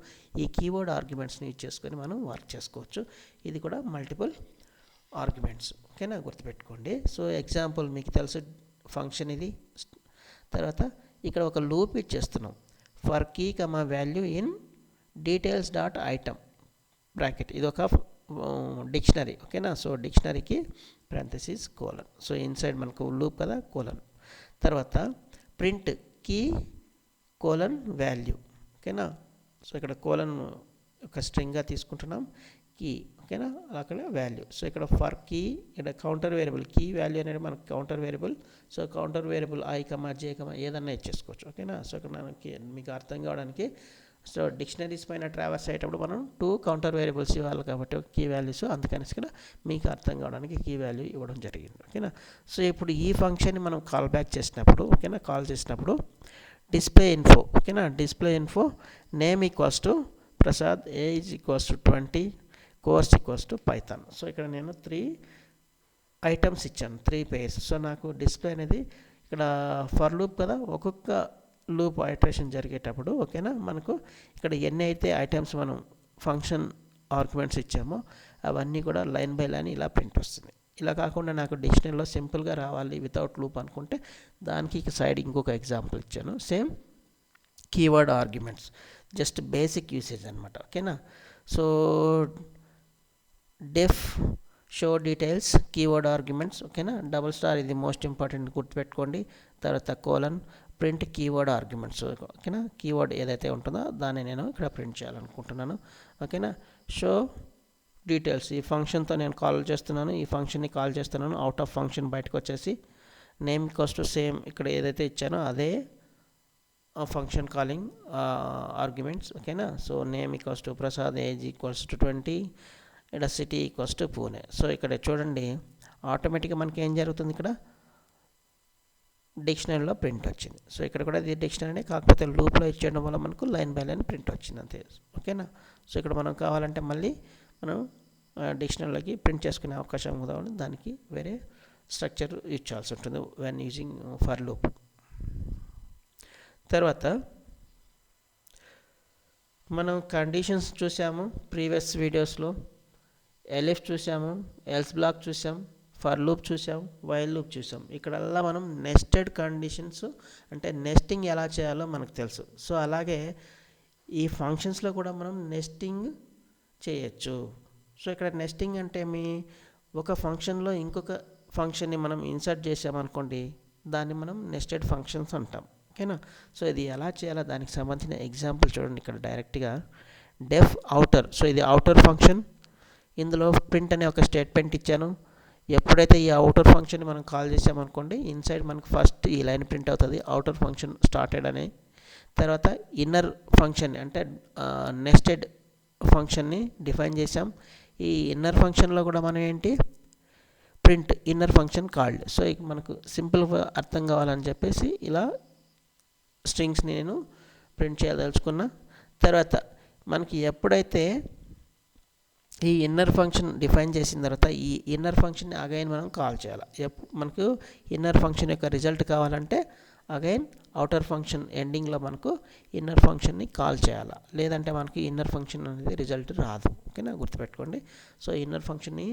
ఈ కీవర్డ్ ఆర్గ్యుమెంట్స్ని యూజ్ చేసుకొని మనం వర్క్ చేసుకోవచ్చు. ఇది కూడా మల్టిపుల్ ఆర్గ్యుమెంట్స్. ఓకేనా, గుర్తుపెట్టుకోండి. సో ఎగ్జాంపుల్ మీకు తెలుసు ఫంక్షన్ ఇది. తర్వాత ఇక్కడ ఒక లూప్ ఇచ్చేస్తున్నాం, for key comma value in details dot item bracket. ఇది ఒక డిక్షనరీ. ఓకేనా. సో డిక్షనరీకి పారెంథసిస్ కోలన్. సో ఇన్సైడ్ మనకు లూప్ కదా, కోలన్. తర్వాత ప్రింట్ కీ కోలన్ వాల్యూ. ఓకేనా. సో ఇక్కడ కోలన్ ఒక స్ట్రింగ్గా తీసుకుంటున్నాం, కీ. ఓకేనా, అక్కడ వాల్యూ. సో ఇక్కడ ఫర్ కీ, ఇక్కడ కౌంటర్ వేరియబుల్ కీ వాల్యూ అనేది మనకు counter variable. So counter variable i comma j comma ఏదన్నా ఇచ్చేసుకోవచ్చు. ఓకేనా. సో ఇక్కడ మీకు అర్థం కావడానికి, సో డిక్షనరీస్ పైన ట్రావర్స్ అయ్యేటప్పుడు మనం 2 కౌంటర్ వేరియబుల్స్ ఇవ్వాలి కాబట్టి కీ వాల్యూస్, అందుకని ఇక్కడ మీకు అర్థం కావడానికి కీ వాల్యూ ఇవ్వడం జరిగింది. ఓకేనా. సో ఇప్పుడు ఈ ఫంక్షన్ని మనం కాల్ బ్యాక్ చేసినప్పుడు, ఓకేనా, కాల్ చేసినప్పుడు డిస్ప్లే ఇన్ఫో. ఓకేనా, display info name equals to Prasad, age equals to 20, course equals to Python. So ఇక్కడ నేను 3 ఐటమ్స్ ఇచ్చాను, 3 పేర్స్. సో నాకు డిస్ప్లే అనేది ఇక్కడ ఫర్ లూప్ కదా, ఒక్కొక్క లూప్ ఐటరేషన్ జరిగేటప్పుడు, ఓకేనా, మనకు ఇక్కడ ఎన్ని అయితే ఐటమ్స్ మనం ఫంక్షన్ ఆర్గ్యుమెంట్స్ ఇచ్చామో అవన్నీ కూడా లైన్ బై లైన్ ఇలా ప్రింట్ వస్తుంది. ఇలా కాకుండా నాకు డిక్షనరీలో సింపుల్గా రావాలి వితౌట్ లూప్ అనుకుంటే దానికి సైడ్ ఇంకొక ఎగ్జాంపుల్ ఇచ్చాను. Same keyword arguments, just basic usage అనమాట. ఓకేనా. సో డెఫ్ షో డీటెయిల్స్ కీవర్డ్ ఆర్గ్యుమెంట్స్. ఓకేనా, డబుల్ స్టార్ ఇది మోస్ట్ ఇంపార్టెంట్, గుర్తుపెట్టుకోండి. తర్వాత కోలన్ ప్రింట్ కీవర్డ్ ఆర్గ్యుమెంట్స్. ఓకేనా, కీవర్డ్ ఏదైతే ఉంటుందో దాన్ని నేను ఇక్కడ ప్రింట్ చేయాలనుకుంటున్నాను. ఓకేనా. షో డీటెయిల్స్ ఈ ఫంక్షన్తో నేను కాల్ చేస్తున్నాను, ఈ ఫంక్షన్ని కాల్ చేస్తున్నాను. అవుట్ ఆఫ్ ఫంక్షన్ బయటకు వచ్చేసి నేమ్ ఈక్వల్స్ టు సేమ్ ఇక్కడ ఏదైతే ఇచ్చానో అదే ఫంక్షన్ కాలింగ్ ఆర్గ్యుమెంట్స్. ఓకేనా. So name equals to Prasad, age equals to 20, ఇక్కడ city equals to Pune. So ఇక్కడ చూడండి ఆటోమేటిక్గా మనకి ఏం జరుగుతుంది, ఇక్కడ డిక్షనరీలో ప్రింట్ వచ్చింది. సో ఇక్కడ కూడా ఇది డిక్షనరీ, కాకపోతే లూప్లో ఇచ్చేయడం వల్ల మనకు లైన్ బై లైన్ ప్రింట్ వచ్చింది అంతే. ఓకేనా. సో ఇక్కడ మనం కావాలంటే మళ్ళీ మనం డిక్షనరీలోకి ప్రింట్ చేసుకునే అవకాశం కూడా ఉంది, దానికి వేరే స్ట్రక్చర్ యూజ్ చేయాల్సి ఉంటుంది వెన్ యూజింగ్ ఫర్ లూప్. తర్వాత మనం కండిషన్స్ చూసాము ప్రీవియస్ వీడియోస్లో, ఎలిఫ్ చూసాము, ఎల్స్ బ్లాక్ చూసాం, ఫర్ లూప్ చూసాం, వైల్ లూప్ చూసాం. ఇక్కడల్లా మనం నెస్టెడ్ కండిషన్స్ అంటే నెస్టింగ్ ఎలా చేయాలో మనకు తెలుసు. సో అలాగే ఈ ఫంక్షన్స్లో కూడా మనం నెస్టింగ్ చేయొచ్చు. సో ఇక్కడ నెస్టింగ్ అంటే ఒక ఫంక్షన్లో ఇంకొక ఫంక్షన్ని మనం ఇన్సర్ట్ చేసామనుకోండి, దాన్ని మనం నెస్టెడ్ ఫంక్షన్స్ అంటాం. ఓకేనా. సో ఇది ఎలా చేయాలో దానికి సంబంధించిన ఎగ్జాంపుల్ చూడండి. ఇక్కడ డైరెక్ట్గా డెఫ్ అవుటర్. సో ఇది అవుటర్ ఫంక్షన్, ఇందులో ప్రింట్ అనే ఒక స్టేట్మెంట్ ఇచ్చాను. ఎప్పుడైతే ఈ అవుటర్ ఫంక్షన్ మనం కాల్ చేసామనుకోండి, ఇన్సైడ్ మనకు ఫస్ట్ ఈ లైన్ ప్రింట్ అవుతుంది, అవుటర్ ఫంక్షన్ స్టార్టెడ్ అని. తర్వాత ఇన్నర్ ఫంక్షన్ అంటే నెస్టెడ్ ఫంక్షన్ని డిఫైన్ చేసాం. ఈ ఇన్నర్ ఫంక్షన్లో కూడా మనం ఏంటి, print inner function called. So మనకు సింపుల్గా అర్థం కావాలని చెప్పేసి ఇలా స్ట్రింగ్స్ని నేను ప్రింట్ చేయదలుచుకున్నా. తర్వాత మనకి ఎప్పుడైతే ఈ ఇన్నర్ ఫంక్షన్ డిఫైన్ చేసిన తర్వాత ఈ ఇన్నర్ ఫంక్షన్ని అగైన్ మనం కాల్ చేయాలి. మనకు ఇన్నర్ ఫంక్షన్ యొక్క రిజల్ట్ కావాలంటే అగైన్ అవుటర్ ఫంక్షన్ ఎండింగ్లో మనకు ఇన్నర్ ఫంక్షన్ని కాల్ చేయాలి, లేదంటే మనకి ఇన్నర్ ఫంక్షన్ అనేది రిజల్ట్ రాదు. ఓకేనా, గుర్తుపెట్టుకోండి. సో ఇన్నర్ ఫంక్షన్ని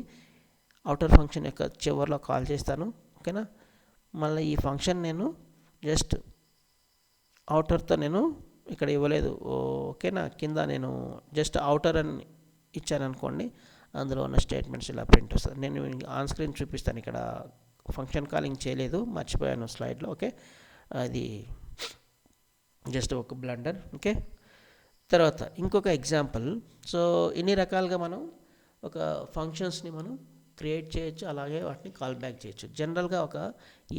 అవుటర్ ఫంక్షన్ యొక్క చివరిలో కాల్ చేస్తాను. ఓకేనా. మళ్ళీ ఈ ఫంక్షన్ నేను జస్ట్ అవుటర్తో నేను ఇక్కడ ఇవ్వలేదు. ఓకేనా, కింద నేను జస్ట్ అవుటర్ అని ఇచ్చాను అనుకోండి, అందులో ఉన్న స్టేట్మెంట్స్ ఇలా ప్రింట్ వస్తుంది. నేను ఆన్ స్క్రీన్ చూపిస్తాను ఇక్కడ ఫంక్షన్ కాలింగ్ చేయలేదు, మర్చిపోయాను స్లైడ్లో. ఓకే, అది జస్ట్ ఒక బ్లండర్. ఓకే, తర్వాత ఇంకొక ఎగ్జాంపుల్. సో ఇన్ని రకాలుగా మనం ఒక ఫంక్షన్స్ని మనం క్రియేట్ చేయొచ్చు, అలాగే వాటిని కాల్ బ్యాక్ చేయొచ్చు. జనరల్గా ఒక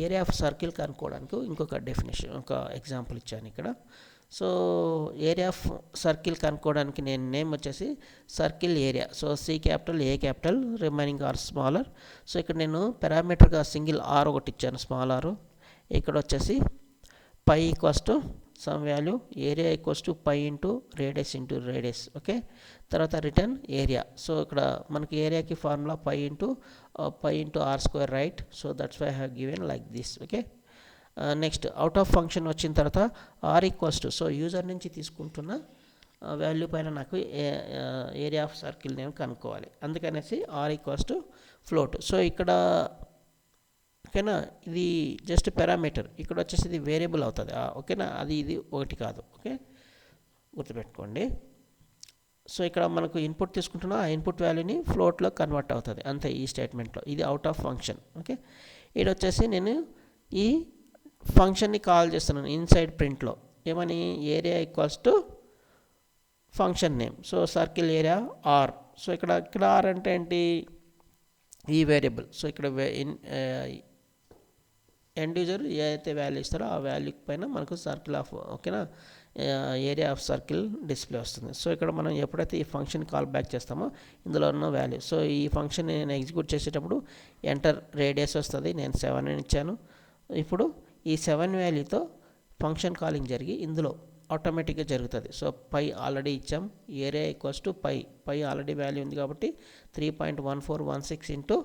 ఏరియా ఆఫ్ సర్కిల్ కనుక్కోవడానికి ఇంకొక డెఫినేషన్, ఒక ఎగ్జాంపుల్ ఇచ్చాను ఇక్కడ. సో ఏరియా ఆఫ్ సర్కిల్ కనుక్కోవడానికి నేను నేమ్ వచ్చేసి circle area. So C capital, A capital, remaining are smaller. So ఇక్కడ నేను పారామీటర్గా సింగిల్ ఆర్ ఒకటి ఇచ్చాను, స్మాల్ ఆర్. ఇక్కడ వచ్చేసి pi equals to some value, area equals to pi into radius into radius. Okay, తర్వాత రిటర్న్ ఏరియా. సో ఇక్కడ మనకి ఏరియాకి formula pi into r square, right? So that's why I have given like this. Okay, next out of function వచ్చిన తర్వాత r equals to, so user నుంచి తీసుకుంటున్న value పైన నాకు ఏరియా ఆఫ్ సర్కిల్ నేను కనుక్కోవాలి, అందుకనేసి r equals to float. So ఇక్కడ ఓకేనా, ఇది జస్ట్ పారామీటర్, ఇక్కడ వచ్చేసి ఇది వేరియబుల్ అవుతుంది. ఓకేనా, అది ఇది ఒకటి కాదు. ఓకే, గుర్తుపెట్టుకోండి. సో ఇక్కడ మనకు ఇన్పుట్ తీసుకుంటున్నా, ఆ ఇన్పుట్ వాల్యూని ఫ్లోట్లో కన్వర్ట్ అవుతుంది, అంతే ఈ స్టేట్మెంట్లో. ఇది అవుట్ ఆఫ్ ఫంక్షన్. ఓకే, ఇది వచ్చేసి నేను ఈ ఫంక్షన్ని కాల్ చేస్తున్నాను ఇన్సైడ్ ప్రింట్లో. ఏమని? Area equals to function name. So circle area r. So ఇక్కడ ఆర్ అంటే ఏంటి? ఈ వేరియబుల్. సో ఇక్కడ ఎండ్ యూజర్ ఏదైతే వాల్యూ ఇస్తారో ఆ వాల్యూ పైన మనకు సర్కిల్ ఆఫ్, ఓకేనా, ఏరియా ఆఫ్ సర్కిల్ డిస్ప్లే వస్తుంది. సో ఇక్కడ మనం ఎప్పుడైతే ఈ ఫంక్షన్ కాల్ బ్యాక్ చేస్తామో ఇందులో ఉన్న వాల్యూ, సో ఈ ఫంక్షన్ నేను ఎగ్జిక్యూట్ చేసేటప్పుడు ఎంటర్ రేడియస్ వస్తుంది, నేను 7 అని ఇచ్చాను. ఇప్పుడు ఈ 7 వాల్యూతో ఫంక్షన్ కాలింగ్ జరిగి ఇందులో ఆటోమేటిక్గా జరుగుతుంది. సో పై ఆల్రెడీ ఇచ్చాం, area equals to pi already value ఉంది కాబట్టి 3.1416 ఇంటూ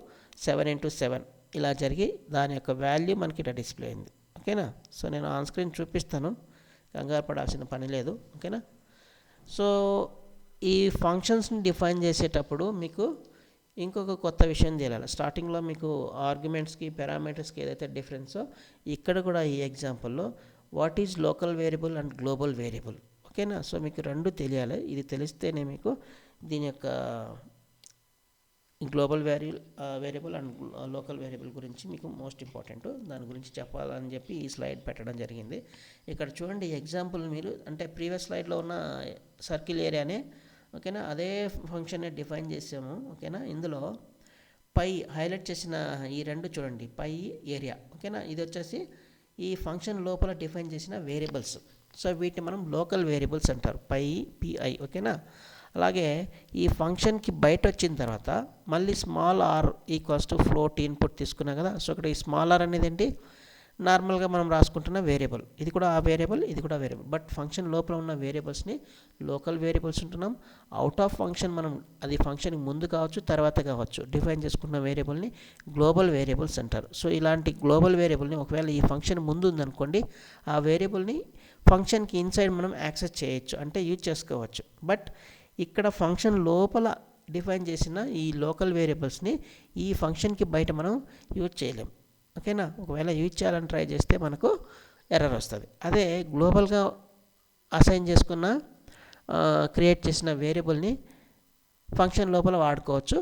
7 ఇంటూ 7 ఇలా జరిగి దాని యొక్క వాల్యూ మనకి ఇక్కడ డిస్ప్లే అయింది. ఓకేనా, సో నేను ఆన్ స్క్రీన్ చూపిస్తాను, కంగారు పడాల్సిన పని లేదు. ఓకేనా, సో ఈ ఫంక్షన్స్ని డిఫైన్ చేసేటప్పుడు మీకు ఇంకొక కొత్త విషయం తెలియాలి. స్టార్టింగ్లో మీకు ఆర్గ్యుమెంట్స్కి, పారామీటర్స్కి ఏదైతే డిఫరెన్సో ఇక్కడ కూడా ఈ ఎగ్జాంపుల్లో what is local variable and global variable. ఓకేనా, సో మీకు రెండు తెలియాలి. ఇది తెలిస్తేనే మీకు దీని యొక్క global variable and local variable గురించి మీకు మోస్ట్ ఇంపార్టెంట్, దాని గురించి చెప్పాలని చెప్పి ఈ స్లైడ్ పెట్టడం జరిగింది. ఇక్కడ చూడండి ఎగ్జాంపుల్, మీరు అంటే ప్రీవియస్ స్లైడ్లో ఉన్న సర్కిల్ ఏరియానే, ఓకేనా, అదే ఫంక్షన్ని డిఫైన్ చేసాము. ఓకేనా, ఇందులో పై హైలైట్ చేసిన ఈ రెండు చూడండి, పై ఏరియా. ఓకేనా, ఇది వచ్చేసి ఈ ఫంక్షన్ లోపల డిఫైన్ చేసిన వేరియబుల్స్. సో వీటిని మనం లోకల్ వేరియబుల్స్ అంటారు, పిఐ. ఓకేనా, అలాగే ఈ ఫంక్షన్కి బయట వచ్చిన తర్వాత మళ్ళీ small r equals to float input తీసుకున్నాం కదా. సో ఇక్కడ ఈ స్మాల్ ఆర్ అనేది ఏంటి? నార్మల్గా మనం రాసుకుంటున్న వేరియబుల్, ఇది కూడా ఆ వేరియబుల్, ఇది కూడా వేరియబుల్. బట్ ఫంక్షన్ లోపల ఉన్న వేరియబుల్స్ని లోకల్ వేరియబుల్స్ ఉంటున్నాం. అవుట్ ఆఫ్ ఫంక్షన్ మనం అది ఫంక్షన్కి ముందు కావచ్చు, తర్వాత కావచ్చు, డిఫైన్ చేసుకున్న వేరియబుల్ని గ్లోబల్ వేరియబుల్స్ అంటారు. సో ఇలాంటి గ్లోబల్ వేరియబుల్ని ఒకవేళ ఈ ఫంక్షన్ ముందు ఉందనుకోండి, ఆ వేరియబుల్ని ఫంక్షన్కి ఇన్సైడ్ మనం యాక్సెస్ చేయొచ్చు, అంటే యూజ్ చేసుకోవచ్చు. బట్ ఇక్కడ ఫంక్షన్ లోపల డిఫైన్ చేసిన ఈ లోకల్ వేరియబుల్స్ని ఈ ఫంక్షన్కి బయట మనం యూజ్ చేయలేం. ఓకేనా, ఒకవేళ యూజ్ చేయాలని ట్రై చేస్తే మనకు ఎర్రర్ వస్తుంది. అదే గ్లోబల్గా అసైన్ చేసుకున్న క్రియేట్ చేసిన వేరియబుల్ని ఫంక్షన్ లోపల వాడుకోవచ్చు,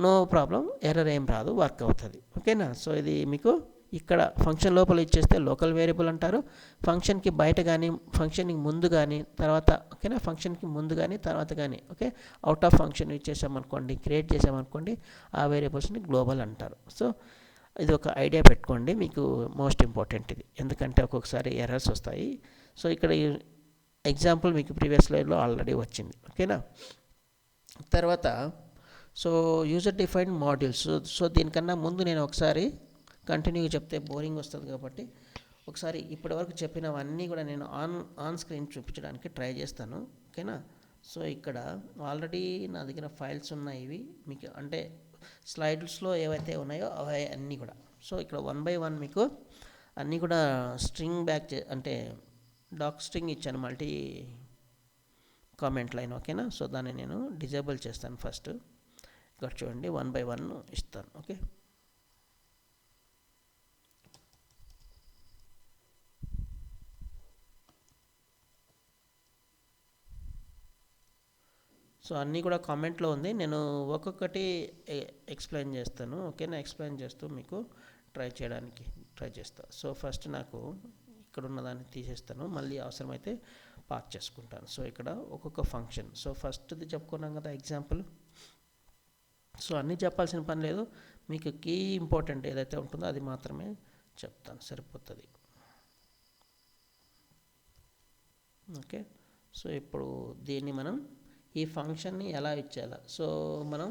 నో ప్రాబ్లం, ఎర్రర్ ఏం రాదు, వర్క్ అవుతుంది. ఓకేనా, సో ఇది మీకు ఇక్కడ ఫంక్షన్ లోపల ఇచ్చేస్తే లోకల్ వేరియబుల్ అంటారు. ఫంక్షన్కి బయట కానీ, ఫంక్షన్కి ముందు కానీ, తర్వాత, ఓకేనా, ఫంక్షన్కి ముందు కానీ తర్వాత కానీ, okay, out of function use చేసామనుకోండి, క్రియేట్ చేసామనుకోండి, ఆ వేరియబుల్స్ని గ్లోబల్ అంటారు. సో ఇది ఒక ఐడియా పెట్టుకోండి, మీకు మోస్ట్ ఇంపార్టెంట్ ఇది, ఎందుకంటే ఒక్కొక్కసారి ఎర్రర్స్ వస్తాయి. సో ఇక్కడ ఎగ్జాంపుల్ మీకు ప్రీవియస్ స్లైడ్లో ఆల్రెడీ వచ్చింది. ఓకేనా, తర్వాత so user defined modules. So దీనికన్నా ముందు నేను ఒకసారి కంటిన్యూగా చెప్తే బోరింగ్ వస్తుంది కాబట్టి ఒకసారి ఇప్పటివరకు చెప్పినవన్నీ కూడా నేను ఆన్ స్క్రీన్ చూపించడానికి ట్రై చేస్తాను. ఓకేనా, సో ఇక్కడ ఆల్రెడీ నా దగ్గర ఫైల్స్ ఉన్నాయి, ఇవి మీకు అంటే స్లైడ్స్లో ఏవైతే ఉన్నాయో అవి అన్నీ కూడా. సో ఇక్కడ 1 by 1 మీకు అన్నీ కూడా స్ట్రింగ్ బ్యాక్ అంటే డాక్ స్ట్రింగ్ ఇచ్చాను, మల్టీ కామెంట్ లైన్. ఓకేనా, సో దాన్ని నేను డిజేబుల్ చేస్తాను ఫస్ట్. ఇక్కడ చూడండి 1 by 1 ఇస్తాను. ఓకే, సో అన్నీ కూడా కామెంట్లో ఉంది, నేను ఒక్కొక్కటి ఎక్స్ప్లెయిన్ చేస్తాను. ఓకేనా, ఎక్స్ప్లెయిన్ చేస్తూ మీకు ట్రై చేస్తా. సో ఫస్ట్ నాకు ఇక్కడ ఉన్నదాన్ని తీసేస్తాను, మళ్ళీ అవసరమైతే పాస్ చేసుకుంటాను. సో ఇక్కడ ఒక్కొక్క ఫంక్షన్. సో ఫస్ట్ది చెప్పుకున్నాం కదా ఎగ్జాంపుల్. సో అన్నీ చెప్పాల్సిన పని లేదు, మీకు కీ ఇంపార్టెంట్ ఏదైతే ఉంటుందో అది మాత్రమే చెప్తాను, సరిపోతుంది. ఓకే, సో ఇప్పుడు దీన్ని మనం ఈ ఫంక్షన్ని ఎలా ఇచ్చేయాలి. సో మనం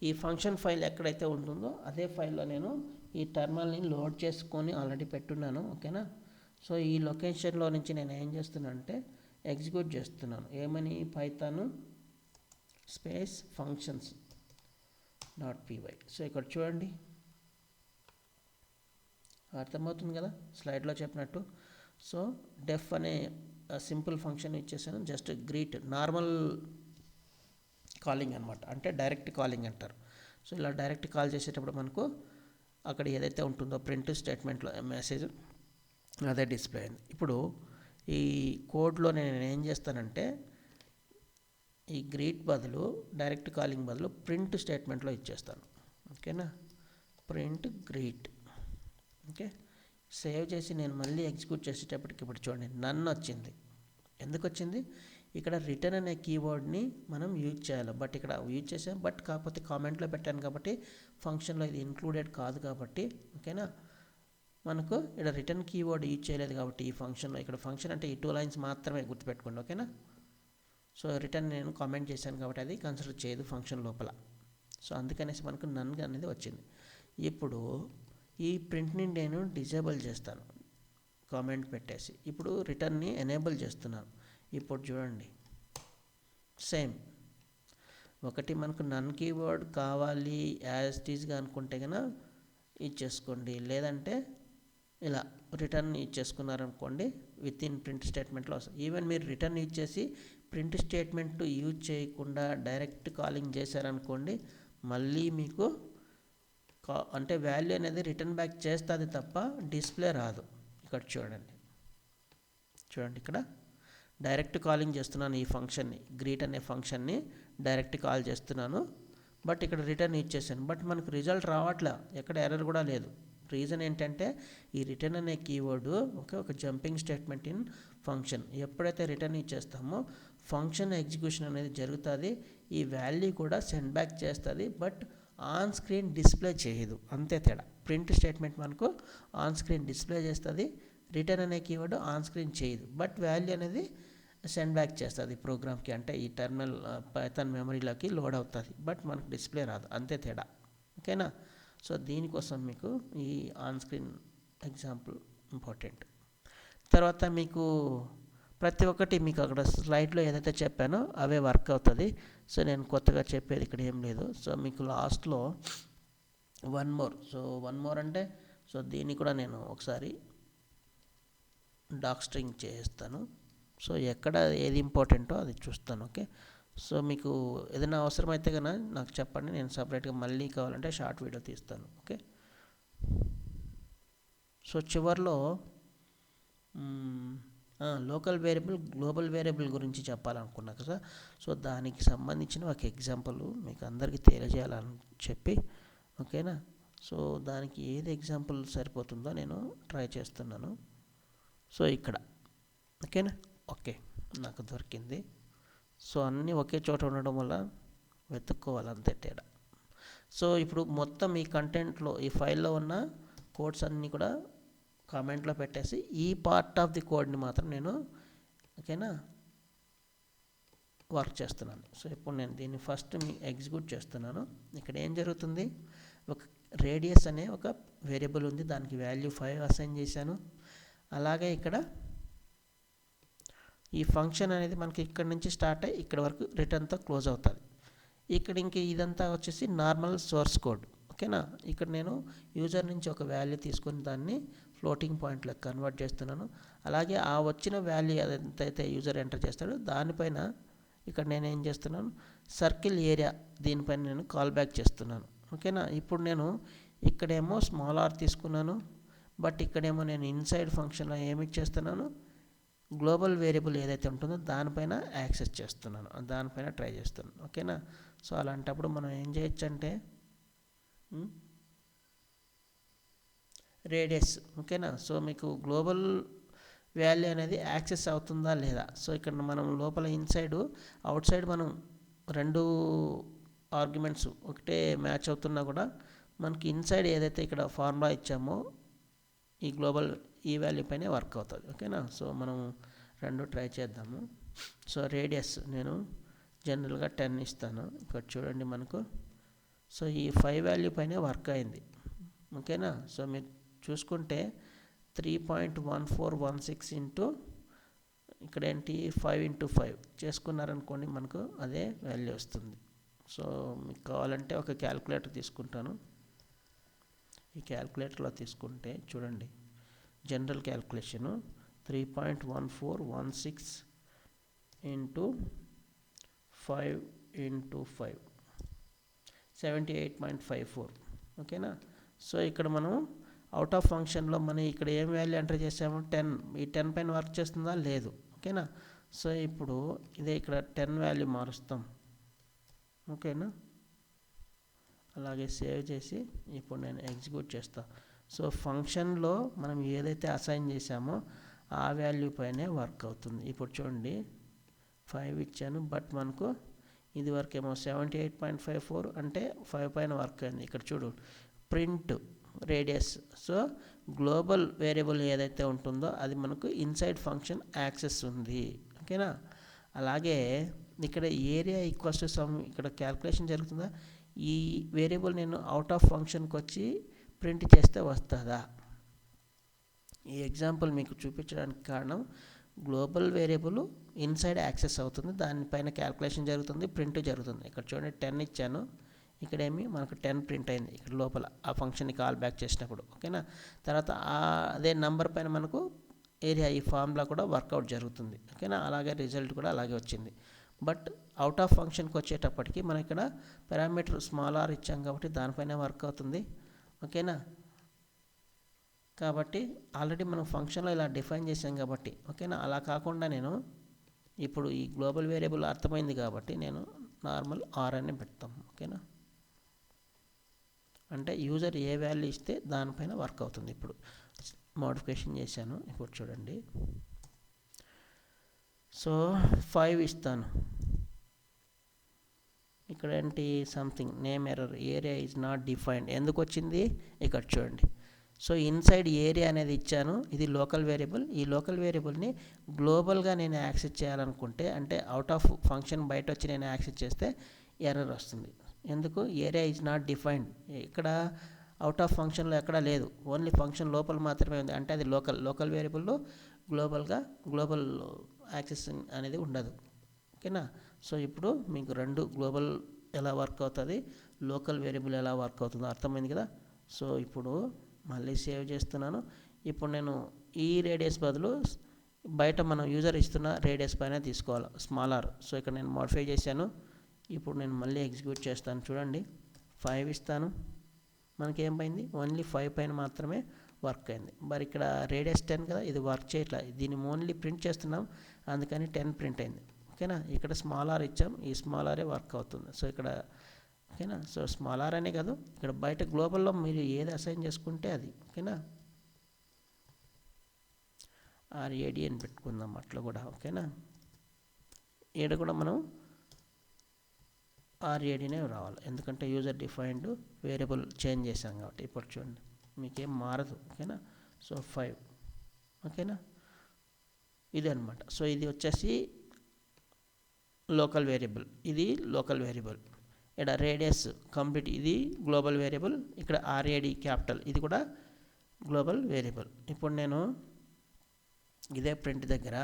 ఈ ఫంక్షన్ ఫైల్ ఎక్కడైతే ఉంటుందో అదే ఫైల్లో నేను ఈ టర్మినల్ని లోడ్ చేసుకొని ఆల్రెడీ పెట్టున్నాను. ఓకేనా. సో ఈ లొకేషన్లో నుంచి నేను ఏం చేస్తున్నాను అంటే ఎగ్జిక్యూట్ చేస్తున్నాను. ఏమని, Python space functions .py. So ఇక్కడ చూడండి, అర్థమవుతుంది కదా స్లైడ్లో చెప్పినట్టు. సో డెఫ్ అనే సింపుల్ ఫంక్షన్ ఇచ్చేసాను, జస్ట్ గ్రీట్ నార్మల్ కాలింగ్ అనమాట, అంటే డైరెక్ట్ కాలింగ్ అంటారు. సో ఇలా డైరెక్ట్ కాల్ చేసేటప్పుడు మనకు అక్కడ ఏదైతే ఉంటుందో ప్రింట్ స్టేట్మెంట్లో మెసేజ్ అదే డిస్ప్లే అయింది. ఇప్పుడు ఈ కోడ్లో నేను ఏం చేస్తానంటే ఈ గ్రీట్ బదులు, డైరెక్ట్ కాలింగ్ బదులు ప్రింట్ స్టేట్మెంట్లో ఇచ్చేస్తాను. ఓకేనా, ప్రింట్ గ్రీట్. ఓకే, సేవ్ చేసి నేను మళ్ళీ ఎగ్జిక్యూట్ చేసేటప్పటికి ఇప్పుడు చూడండి నన్ వచ్చింది. ఎందుకు వచ్చింది, ఇక్కడ రిటర్న్ అనే కీవర్డ్ని మనం యూజ్ చేయాలి, బట్ ఇక్కడ యూజ్ చేసాం, బట్ కాకపోతే కామెంట్లో పెట్టాను కాబట్టి ఫంక్షన్లో ఇది ఇంక్లూడెడ్ కాదు కాబట్టి. ఓకేనా, మనకు ఇక్కడ రిటర్న్ కీవర్డ్ యూజ్ చేయలేదు కాబట్టి ఈ ఫంక్షన్లో, ఇక్కడ ఫంక్షన్ అంటే ఈ 2 లైన్స్ మాత్రమే గుర్తుపెట్టుకోండి. ఓకేనా, సో రిటర్న్ నేను కామెంట్ చేశాను కాబట్టి అది కన్సిడర్ చేయదు ఫంక్షన్ లోపల. సో అందుకనేసి మనకు నన్ అనేది వచ్చింది. ఇప్పుడు ఈ ప్రింట్ని నేను డిజేబుల్ చేస్తాను కామెంట్ పెట్టేసి, ఇప్పుడు రిటర్న్ని ఎనేబుల్ చేస్తున్నాను. ఇప్పుడు చూడండి సేమ్, ఒకటి మనకు నన్ కీవర్డ్ కావాలి యాజ్ ఇట్ ఈజ్గా అనుకుంటే కనుక ఇచ్చేసుకోండి, లేదంటే ఇలా రిటర్న్ ఇచ్చేసుకున్నారనుకోండి విత్ ఇన్ ప్రింట్ స్టేట్మెంట్లో వస్తుంది. ఈవెన్ మీరు రిటర్న్ ఇచ్చేసి ప్రింట్ స్టేట్మెంట్ యూజ్ చేయకుండా డైరెక్ట్ కాలింగ్ చేశారనుకోండి, మళ్ళీ మీకు అంటే వాల్యూ అనేది రిటర్న్ బ్యాక్ చేస్తుంది తప్ప డిస్ప్లే రాదు. ఇక్కడ చూడండి ఇక్కడ డైరెక్ట్ కాలింగ్ చేస్తున్నాను ఈ ఫంక్షన్ని, గ్రీట్ అనే ఫంక్షన్ని డైరెక్ట్ కాల్ చేస్తున్నాను, బట్ ఇక్కడ రిటర్న్ ఇచ్చేసాను, బట్ మనకు రిజల్ట్ రావట్లే, ఎక్కడ ఎర్రర్ కూడా లేదు. రీజన్ ఏంటంటే ఈ రిటర్న్ అనే కీవర్డ్ ఒక జంపింగ్ స్టేట్మెంట్ ఇన్ ఫంక్షన్. ఎప్పుడైతే రిటర్న్ ఇచ్చేస్తామో ఫంక్షన్ ఎగ్జిక్యూషన్ అనేది జరుగుతుంది, ఈ వాల్యూ కూడా సెండ్ బ్యాక్ చేస్తుంది, బట్ ఆన్ స్క్రీన్ డిస్ప్లే చేయదు, అంతే తేడా. ప్రింట్ స్టేట్మెంట్ మనకు ఆన్ స్క్రీన్ డిస్ప్లే చేస్తుంది, రిటర్న్ అనే కీవర్డ్ ఆన్ స్క్రీన్ చేయదు, బట్ వాల్యూ అనేది సెండ్ బ్యాక్ చేస్తుంది ప్రోగ్రామ్కి, అంటే ఈ టర్మినల్ పైథాన్ మెమరీలోకి లోడ్ అవుతుంది, బట్ మనకు డిస్ప్లే రాదు, అంతే తేడా. ఓకేనా, సో దీనికోసం మీకు ఈ ఆన్ స్క్రీన్ ఎగ్జాంపుల్ ఇంపార్టెంట్. తర్వాత మీకు ప్రతి ఒక్కటి మీకు అక్కడ స్లైడ్లో ఏదైతే చెప్పానో అవే వర్క్ అవుతుంది. సో నేను కొత్తగా చెప్పేది ఇక్కడ ఏం లేదు. సో మీకు లాస్ట్లో వన్ మోర్ అంటే సో దీన్ని కూడా నేను ఒకసారి డాక్ స్ట్రింగ్ చేస్తాను. సో ఎక్కడ ఏది ఇంపార్టెంటో అది చూస్తాను. ఓకే, సో మీకు ఏదైనా అవసరమైతే కనుక నాకు చెప్పండి, నేను సపరేట్గా మళ్ళీ కావాలంటే షార్ట్ వీడియో తీస్తాను. ఓకే, సో చివరిలో లోకల్ వేరియబుల్, గ్లోబల్ వేరియబుల్ గురించి చెప్పాలనుకున్నా కదా. సో దానికి సంబంధించిన ఒక ఎగ్జాంపుల్ మీకు అందరికీ తెలియజేయాలని చెప్పి, ఓకేనా. సో దానికి ఏది ఎగ్జాంపుల్ సరిపోతుందో నేను ట్రై చేస్తున్నాను. సో ఇక్కడ ఓకేనా, ఓకే నాకు దొరికింది. సో అన్నీ ఒకే చోట ఉండడం వల్ల వెతుక్కోవాలి, అంతే తేడా. సో ఇప్పుడు మొత్తం ఈ కంటెంట్లో ఈ ఫైల్లో ఉన్న కోడ్స్ అన్నీ కూడా కామెంట్లో పెట్టేసి ఈ పార్ట్ ఆఫ్ ది కోడ్ని మాత్రం నేను ఓకేనా వర్క్ చేస్తున్నాను. సో ఇప్పుడు నేను దీన్ని ఫస్ట్ ఎగ్జిక్యూట్ చేస్తున్నాను. ఇక్కడ ఏం జరుగుతుంది, ఒక రేడియస్ అనే ఒక వేరియబుల్ ఉంది, దానికి వాల్యూ 5 అసైన్ చేశాను. అలాగే ఇక్కడ ఈ ఫంక్షన్ అనేది మనకి ఇక్కడ నుంచి స్టార్ట్ అయ్యి ఇక్కడ వరకు రిటర్న్తో క్లోజ్ అవుతుంది. ఇక్కడ ఇంక ఇదంతా వచ్చేసి నార్మల్ సోర్స్ కోడ్. ఓకేనా, ఇక్కడ నేను యూజర్ నుంచి ఒక వాల్యూ తీసుకొని దాన్ని ఫ్లోటింగ్ పాయింట్లోకి కన్వర్ట్ చేస్తున్నాను. అలాగే ఆ వచ్చిన వాల్యూ ఎంతైతే యూజర్ ఎంటర్ చేస్తాడో దానిపైన ఇక్కడ నేను ఏం చేస్తున్నాను, సర్కిల్ ఏరియా దీనిపైన నేను కాల్ బ్యాక్ చేస్తున్నాను. ఓకేనా, ఇప్పుడు నేను ఇక్కడేమో స్మాల్ ఆర్ తీసుకున్నాను, బట్ ఇక్కడేమో నేను ఇన్సైడ్ ఫంక్షన్లో ఏమి చేస్తున్నాను, గ్లోబల్ వేరియబుల్ ఏదైతే ఉంటుందో దానిపైన యాక్సెస్ చేస్తున్నాను, దానిపైన ట్రై చేస్తున్నాను. ఓకేనా, సో అలాంటప్పుడు మనం ఏం చేయొచ్చు అంటే రేడియస్. ఓకేనా. సో మీకు గ్లోబల్ వాల్యూ అనేది యాక్సెస్ అవుతుందా లేదా. సో ఇక్కడ మనం లోపల ఇన్సైడ్ అవుట్ సైడ్ మనం రెండు ఆర్గ్యుమెంట్స్ ఒకటే మ్యాచ్ అవుతున్నా కూడా మనకి ఇన్సైడ్ ఏదైతే ఇక్కడ ఫార్ములా ఇచ్చామో ఈ గ్లోబల్ ఈ వాల్యూ పైనే వర్క్ అవుతుంది. ఓకేనా. సో మనం రెండు ట్రై చేద్దాము. సో రేడియస్ నేను జనరల్గా 10 ఇస్తాను. ఇక్కడ చూడండి మనకు సో ఈ 5 వాల్యూ పైనే వర్క్ అయింది. ఓకేనా. సో మీరు చూసుకుంటే 3.1416 ఇంటూ ఇక్కడ ఏంటి 5 ఇంటూ 5 చేసుకున్నారనుకోండి మనకు అదే వాల్యూ వస్తుంది. సో మీకు కావాలంటే ఒక క్యాల్కులేటర్ తీసుకుంటాను. ఈ క్యాల్కులేటర్లో తీసుకుంటే చూడండి జనరల్ క్యాల్కులేషను 3.1416 ఇంటూ 5 ఇంటూ 5 78.54. ఓకేనా. సో ఇక్కడ మనం అవుట్ ఆఫ్ ఫంక్షన్లో మనం ఇక్కడ ఏం వాల్యూ ఎంటర్ చేసాము 10. ఈ 10 పైన వర్క్ చేస్తుందా లేదు. ఓకేనా. సో ఇప్పుడు ఇదే ఇక్కడ 10 వాల్యూ మారుస్తాం. ఓకేనా. అలాగే సేవ్ చేసి ఇప్పుడు నేను ఎగ్జిక్యూట్ చేస్తాను. సో ఫంక్షన్లో మనం ఏదైతే అసైన్ చేసామో ఆ వాల్యూ పైనే వర్క్ అవుతుంది. ఇప్పుడు చూడండి 5 ఇచ్చాను బట్ మనకు ఇది వరకు ఏమో 78.54 అంటే 5 పైన వర్క్ అయింది. ఇక్కడ చూడు print radius. So global variable ఏదైతే ఉంటుందో అది మనకు ఇన్సైడ్ ఫంక్షన్ యాక్సెస్ ఉంది. ఓకేనా. అలాగే ఇక్కడ ఏరియా ఈక్వల్స్ టు సమ్ ఇక్కడ క్యాల్కులేషన్ జరుగుతుందా. ఈ వేరియబుల్ నేను అవుట్ ఆఫ్ ఫంక్షన్కి వచ్చి ప్రింట్ చేస్తే వస్తుందా. ఈ ఎగ్జాంపుల్ మీకు చూపించడానికి కారణం గ్లోబల్ వేరియబుల్ ఇన్సైడ్ యాక్సెస్ అవుతుంది, దానిపైన క్యాల్కులేషన్ జరుగుతుంది, ప్రింట్ జరుగుతుంది. ఇక్కడ చూడండి 10 ఇచ్చాను, ఇక్కడేమి మనకు 10 ప్రింట్ అయింది ఇక్కడ లోపల ఆ ఫంక్షన్ని కాల్ బ్యాక్ చేసినప్పుడు. ఓకేనా. తర్వాత అదే నెంబర్ పైన మనకు ఏరియా ఈ ఫార్ములా కూడా వర్కౌట్ జరుగుతుంది. ఓకేనా. అలాగే రిజల్ట్ కూడా అలాగే వచ్చింది. బట్ అవుట్ ఆఫ్ ఫంక్షన్కి వచ్చేటప్పటికి మనం ఇక్కడ పారామీటర్ స్మాల్ ఆర్ ఇచ్చాం కాబట్టి దానిపైన వర్క్ అవుతుంది. ఓకేనా. కాబట్టి ఆల్రెడీ మనం ఫంక్షన్లో ఇలా డిఫైన్ చేసాం కాబట్టి. ఓకేనా. అలా కాకుండా నేను ఇప్పుడు ఈ గ్లోబల్ వేరియబుల్ అర్థమైంది కాబట్టి నేను నార్మల్ ఆర్ అని పెడతాం. ఓకేనా. అంటే యూజర్ ఏ వాల్యూ ఇస్తే దానిపైన వర్క్ అవుతుంది. ఇప్పుడు మోడిఫికేషన్ చేశాను. ఇప్పుడు చూడండి సో 5 ఇస్తాను. ఇక్కడ ఏంటి something name error area is not defined ఎందుకు వచ్చింది ఇక్కడ చూడండి. సో ఇన్సైడ్ ఏరియా అనేది ఇచ్చాను, ఇది లోకల్ వేరియబుల్. ఈ లోకల్ వేరియబుల్ని గ్లోబల్గా నేను యాక్సెస్ చేయాలనుకుంటే అంటే అవుట్ ఆఫ్ ఫంక్షన్ బయట వచ్చి నేను యాక్సెస్ చేస్తే ఎర్రర్ వస్తుంది. ఎందుకు ఏరియా ఈజ్ నాట్ డిఫైన్డ్. ఇక్కడ అవుట్ ఆఫ్ ఫంక్షన్లో ఎక్కడా లేదు, ఓన్లీ ఫంక్షన్ లోపల మాత్రమే ఉంది. అంటే అది లోకల్ వేరియబుల్లో గ్లోబల్ యాక్సెస్ అనేది ఉండదు. ఓకేనా. సో ఇప్పుడు మీకు రెండు గ్లోబల్ ఎలా వర్క్ అవుతుంది, లోకల్ వేరియబుల్ ఎలా వర్క్ అవుతుందో అర్థమైంది కదా. సో ఇప్పుడు మళ్ళీ సేవ్ చేస్తున్నాను. ఇప్పుడు నేను ఈ రేడియస్ బదులు బయట మనం యూజర్ ఇస్తున్న రేడియస్ పైన తీసుకోవాలి స్మాల్ ఆర్. సో ఇక్కడ నేను మోడిఫై చేశాను. ఇప్పుడు నేను మళ్ళీ ఎగ్జిక్యూట్ చేస్తాను. చూడండి 5 ఇస్తాను, మనకేం పోయింది ఓన్లీ 5 పైన మాత్రమే వర్క్ అయింది. మరి ఇక్కడ రేడియస్ 10 కదా, ఇది వర్క్ చేయట్లా, దీన్ని ఓన్లీ ప్రింట్ చేస్తున్నాం అందుకని 10 ప్రింట్ అయింది. ఓకేనా. ఇక్కడ స్మాల్ ఆర్ ఇచ్చాం, ఈ స్మాల్ ఆరే వర్క్ అవుతుంది. సో ఇక్కడ ఓకేనా. సో స్మాల్ ఆర్ అనే కాదు, ఇక్కడ బయట గ్లోబల్లో మీరు ఏది అసైన్ చేసుకుంటే అది. ఓకేనా. RAD అని పెట్టుకుందాం అట్లా కూడా. ఓకేనా. ఇక్కడ కూడా మనం RADనే రావాలి ఎందుకంటే యూజర్ డిఫైన్డ్ వేరియబుల్ చేంజ్ చేసాం కాబట్టి. ఇప్పుడు చూడండి మీకేం మారదు. ఓకేనా. సో 5. ఓకేనా. ఇది అనమాట. సో ఇది వచ్చేసి లోకల్ వేరియబుల్, ఇది లోకల్ వేరియబుల్. ఇక్కడ రేడియస్ కంప్లీట్ ఇది గ్లోబల్ వేరియబుల్, ఇక్కడ RAD క్యాపిటల్ ఇది కూడా గ్లోబల్ వేరియబుల్. ఇప్పుడు నేను ఇదే ప్రింట్ దగ్గర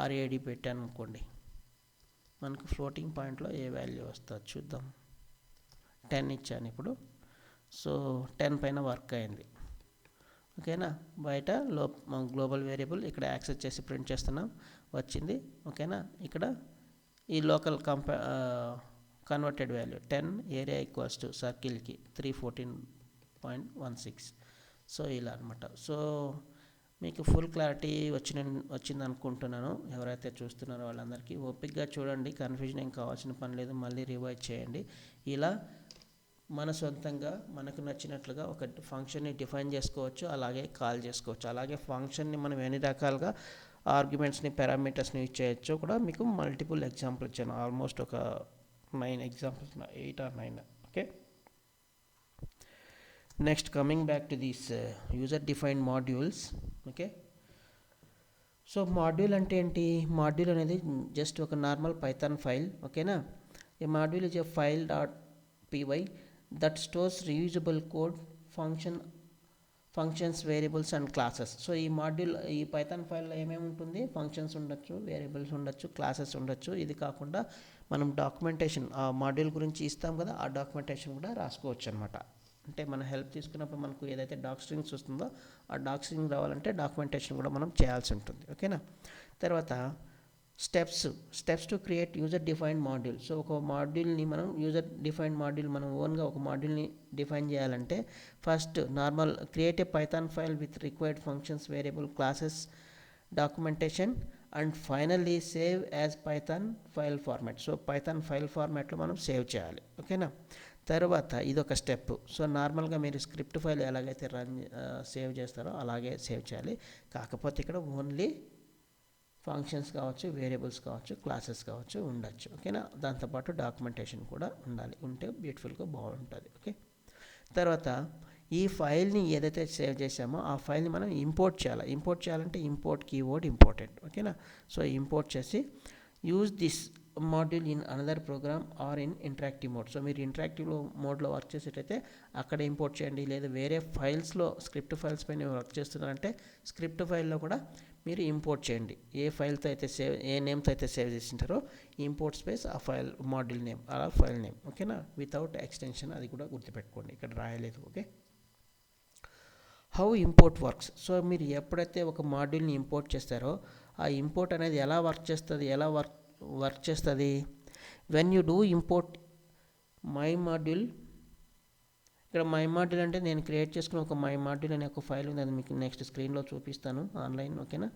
RAD పెట్టాను అనుకోండి, మనకు ఫ్లోటింగ్ పాయింట్లో ఏ వాల్యూ వస్తుందో చూద్దాం. 10 ఇచ్చాను ఇప్పుడు. సో 10 పైన వర్క్ అయింది. ఓకేనా. బయట గ్లోబల్ వేరియబుల్ ఇక్కడ యాక్సెస్ చేసి ప్రింట్ చేస్తున్నాం, వచ్చింది. ఓకేనా. ఇక్కడ ఈ local converted value 10 area equals to సర్కిల్కి 314.16. సో ఇలా అనమాట. సో మీకు ఫుల్ క్లారిటీ వచ్చింది అనుకుంటున్నాను. ఎవరైతే చూస్తున్నారో వాళ్ళందరికీ ఓపిక్గా చూడండి, కన్ఫ్యూజన్ ఏం కావాల్సిన పని లేదు, మళ్ళీ రివైజ్ చేయండి. ఇలా మన సొంతంగా మనకు నచ్చినట్లుగా ఒక ఫంక్షన్ని డిఫైన్ చేసుకోవచ్చు, అలాగే కాల్ చేసుకోవచ్చు. అలాగే ఫంక్షన్ని మనం ఎన్ని రకాలుగా ఆర్గ్యుమెంట్స్ని పారామీటర్స్ని యూజ్ చేయొచ్చో కూడా మీకు మల్టిపుల్ ఎగ్జాంపుల్ ఇచ్చాను. ఆల్మోస్ట్ ఒక 9 examples, 8 or 9. Okay, next coming back to these user defined modules. Okay, so module అంటే ఏంటి? మాడ్యూల్ అనేది జస్ట్ ఒక నార్మల్ పైథాన్ ఫైల్. ఓకేనా, a module is a file dot py that stores reusable code, functions, variables and classes. So ఈ module, ఈ python ఫైల్లో ఏమేమి ఉంటుంది? ఫంక్షన్స్ ఉండొచ్చు, వేరియబుల్స్ ఉండొచ్చు, క్లాసెస్ ఉండొచ్చు. ఇది కాకుండా మనం డాక్యుమెంటేషన్ ఆ మాడ్యూల్ గురించి ఇస్తాం కదా, ఆ డాక్యుమెంటేషన్ కూడా రాసుకోవచ్చు అనమాట. అంటే మన హెల్ప్ తీసుకున్నప్పుడు మనకు ఏదైతే డాక్ స్ట్రింగ్స్ వస్తుందో ఆ డాక్ స్ట్రింగ్ రావాలంటే డాక్యుమెంటేషన్ కూడా మనం చేయాల్సి ఉంటుంది. ఓకేనా, తర్వాత steps to create user defined module. So ఒక మాడ్యూల్ని మనం యూజర్ డిఫైన్డ్ మాడ్యూల్ మనం ఓన్గా ఒక మాడ్యూల్ని డిఫైన్ చేయాలంటే first normal create a Python file with required functions, variable, classes, documentation and finally save as Python file format. So Python file ఫార్మాట్లో మనం save చేయాలి. ఓకేనా, తర్వాత ఇదొక స్టెప్. సో నార్మల్గా మీరు స్క్రిప్ట్ ఫైల్ ఎలాగైతే సేవ్ చేస్తారో అలాగే సేవ్ చేయాలి. కాకపోతే ఇక్కడ ఓన్లీ ఫంక్షన్స్ కావచ్చు, వేరియబుల్స్ కావచ్చు, క్లాసెస్ కావచ్చు ఉండొచ్చు. ఓకేనా, దాంతోపాటు డాక్యుమెంటేషన్ కూడా ఉండాలి, ఉంటే బ్యూటిఫుల్గా బాగుంటుంది. ఓకే, తర్వాత ఈ ఫైల్ని ఏదైతే సేవ్ చేసామో ఆ ఫైల్ని మనం ఇంపోర్ట్ చేయాలి. ఇంపోర్ట్ చేయాలంటే ఇంపోర్ట్ కీవర్డ్ ఇంపార్టెంట్. ఓకేనా, సో ఇంపోర్ట్ చేసి use this module in another program or in interactive mode. So మీరు ఇంటరాక్టివ్ మోడ్లో వర్క్ చేసేటైతే అక్కడ ఇంపోర్ట్ చేయండి, లేదా వేరే ఫైల్స్లో స్క్రిప్ట్ ఫైల్స్ పైన వర్క్ చేస్తున్నారంటే స్క్రిప్ట్ ఫైల్లో కూడా మీరు ఇంపోర్ట్ చేయండి. ఏ ఫైల్తో అయితే ఏ నేమ్తో అయితే సేవ్ చేసింటారో ఇంపోర్ట్ స్పేస్ ఆ ఫైల్ మాడ్యూల్ నేమ్ అలా ఫైల్ నేమ్. ఓకేనా, వితౌట్ ఎక్స్టెన్షన్, అది కూడా గుర్తుపెట్టుకోండి, ఇక్కడ రాయలేదు. Okay, how import works. So మీరు ఎప్పుడైతే ఒక మాడ్యూల్ని ఇంపోర్ట్ చేస్తారో ఆ ఇంపోర్ట్ అనేది ఎలా వర్క్ చేస్తుంది? When you do import my module. ఇక్కడ మై మాడ్యూల్ అంటే నేను క్రియేట్ చేసుకున్న ఒక మై మాడ్యూల్ అనే ఒక ఫైల్ ఉంది, అది మీకు నెక్స్ట్ స్క్రీన్లో చూపిస్తాను ఆన్లైన్. ఓకేనా,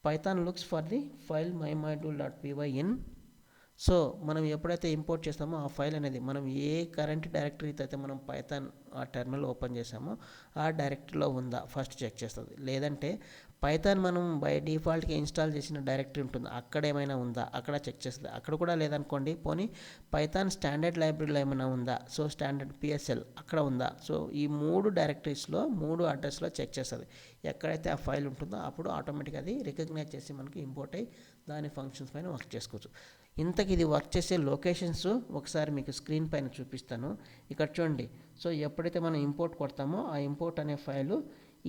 Python looks for the file my module dot py in. So మనం ఎప్పుడైతే ఇంపోర్ట్ చేస్తామో ఆ ఫైల్ అనేది మనం ఏ కరెంట్ డైరెక్టరీతో అయితే మనం పైథాన్ ఆ టెర్మినల్ ఓపెన్ చేసామో ఆ డైరెక్టరీలో ఉందా ఫస్ట్ చెక్ చేస్తుంది. లేదంటే పైథాన్ మనం బై డిఫాల్ట్గా ఇన్స్టాల్ చేసిన డైరెక్టరీ ఉంటుంది, అక్కడ ఏమైనా ఉందా అక్కడ చెక్ చేస్తుంది. అక్కడ కూడా లేదనుకోండి, పోనీ పైథాన్ స్టాండర్డ్ లైబ్రరీలో ఏమైనా ఉందా, సో స్టాండర్డ్ PSL అక్కడ ఉందా. సో ఈ 3 డైరెక్టరీస్లో 3 అడ్రస్లో చెక్ చేస్తుంది. ఎక్కడైతే ఆ ఫైల్ ఉంటుందో అప్పుడు ఆటోమేటిక్గా అది రికగ్నైజ్ చేసి మనకి ఇంపోర్ట్ అయ్యి దాని ఫంక్షన్స్ పైన వర్క్ చేసుకోవచ్చు. ఇంతకు ఇది వర్క్ చేసే లొకేషన్స్ ఒకసారి మీకు స్క్రీన్ పైన చూపిస్తాను. ఇక్కడ చూడండి. సో ఎప్పుడైతే మనం ఇంపోర్ట్ కొడతామో ఆ ఇంపోర్ట్ అనే ఫైలు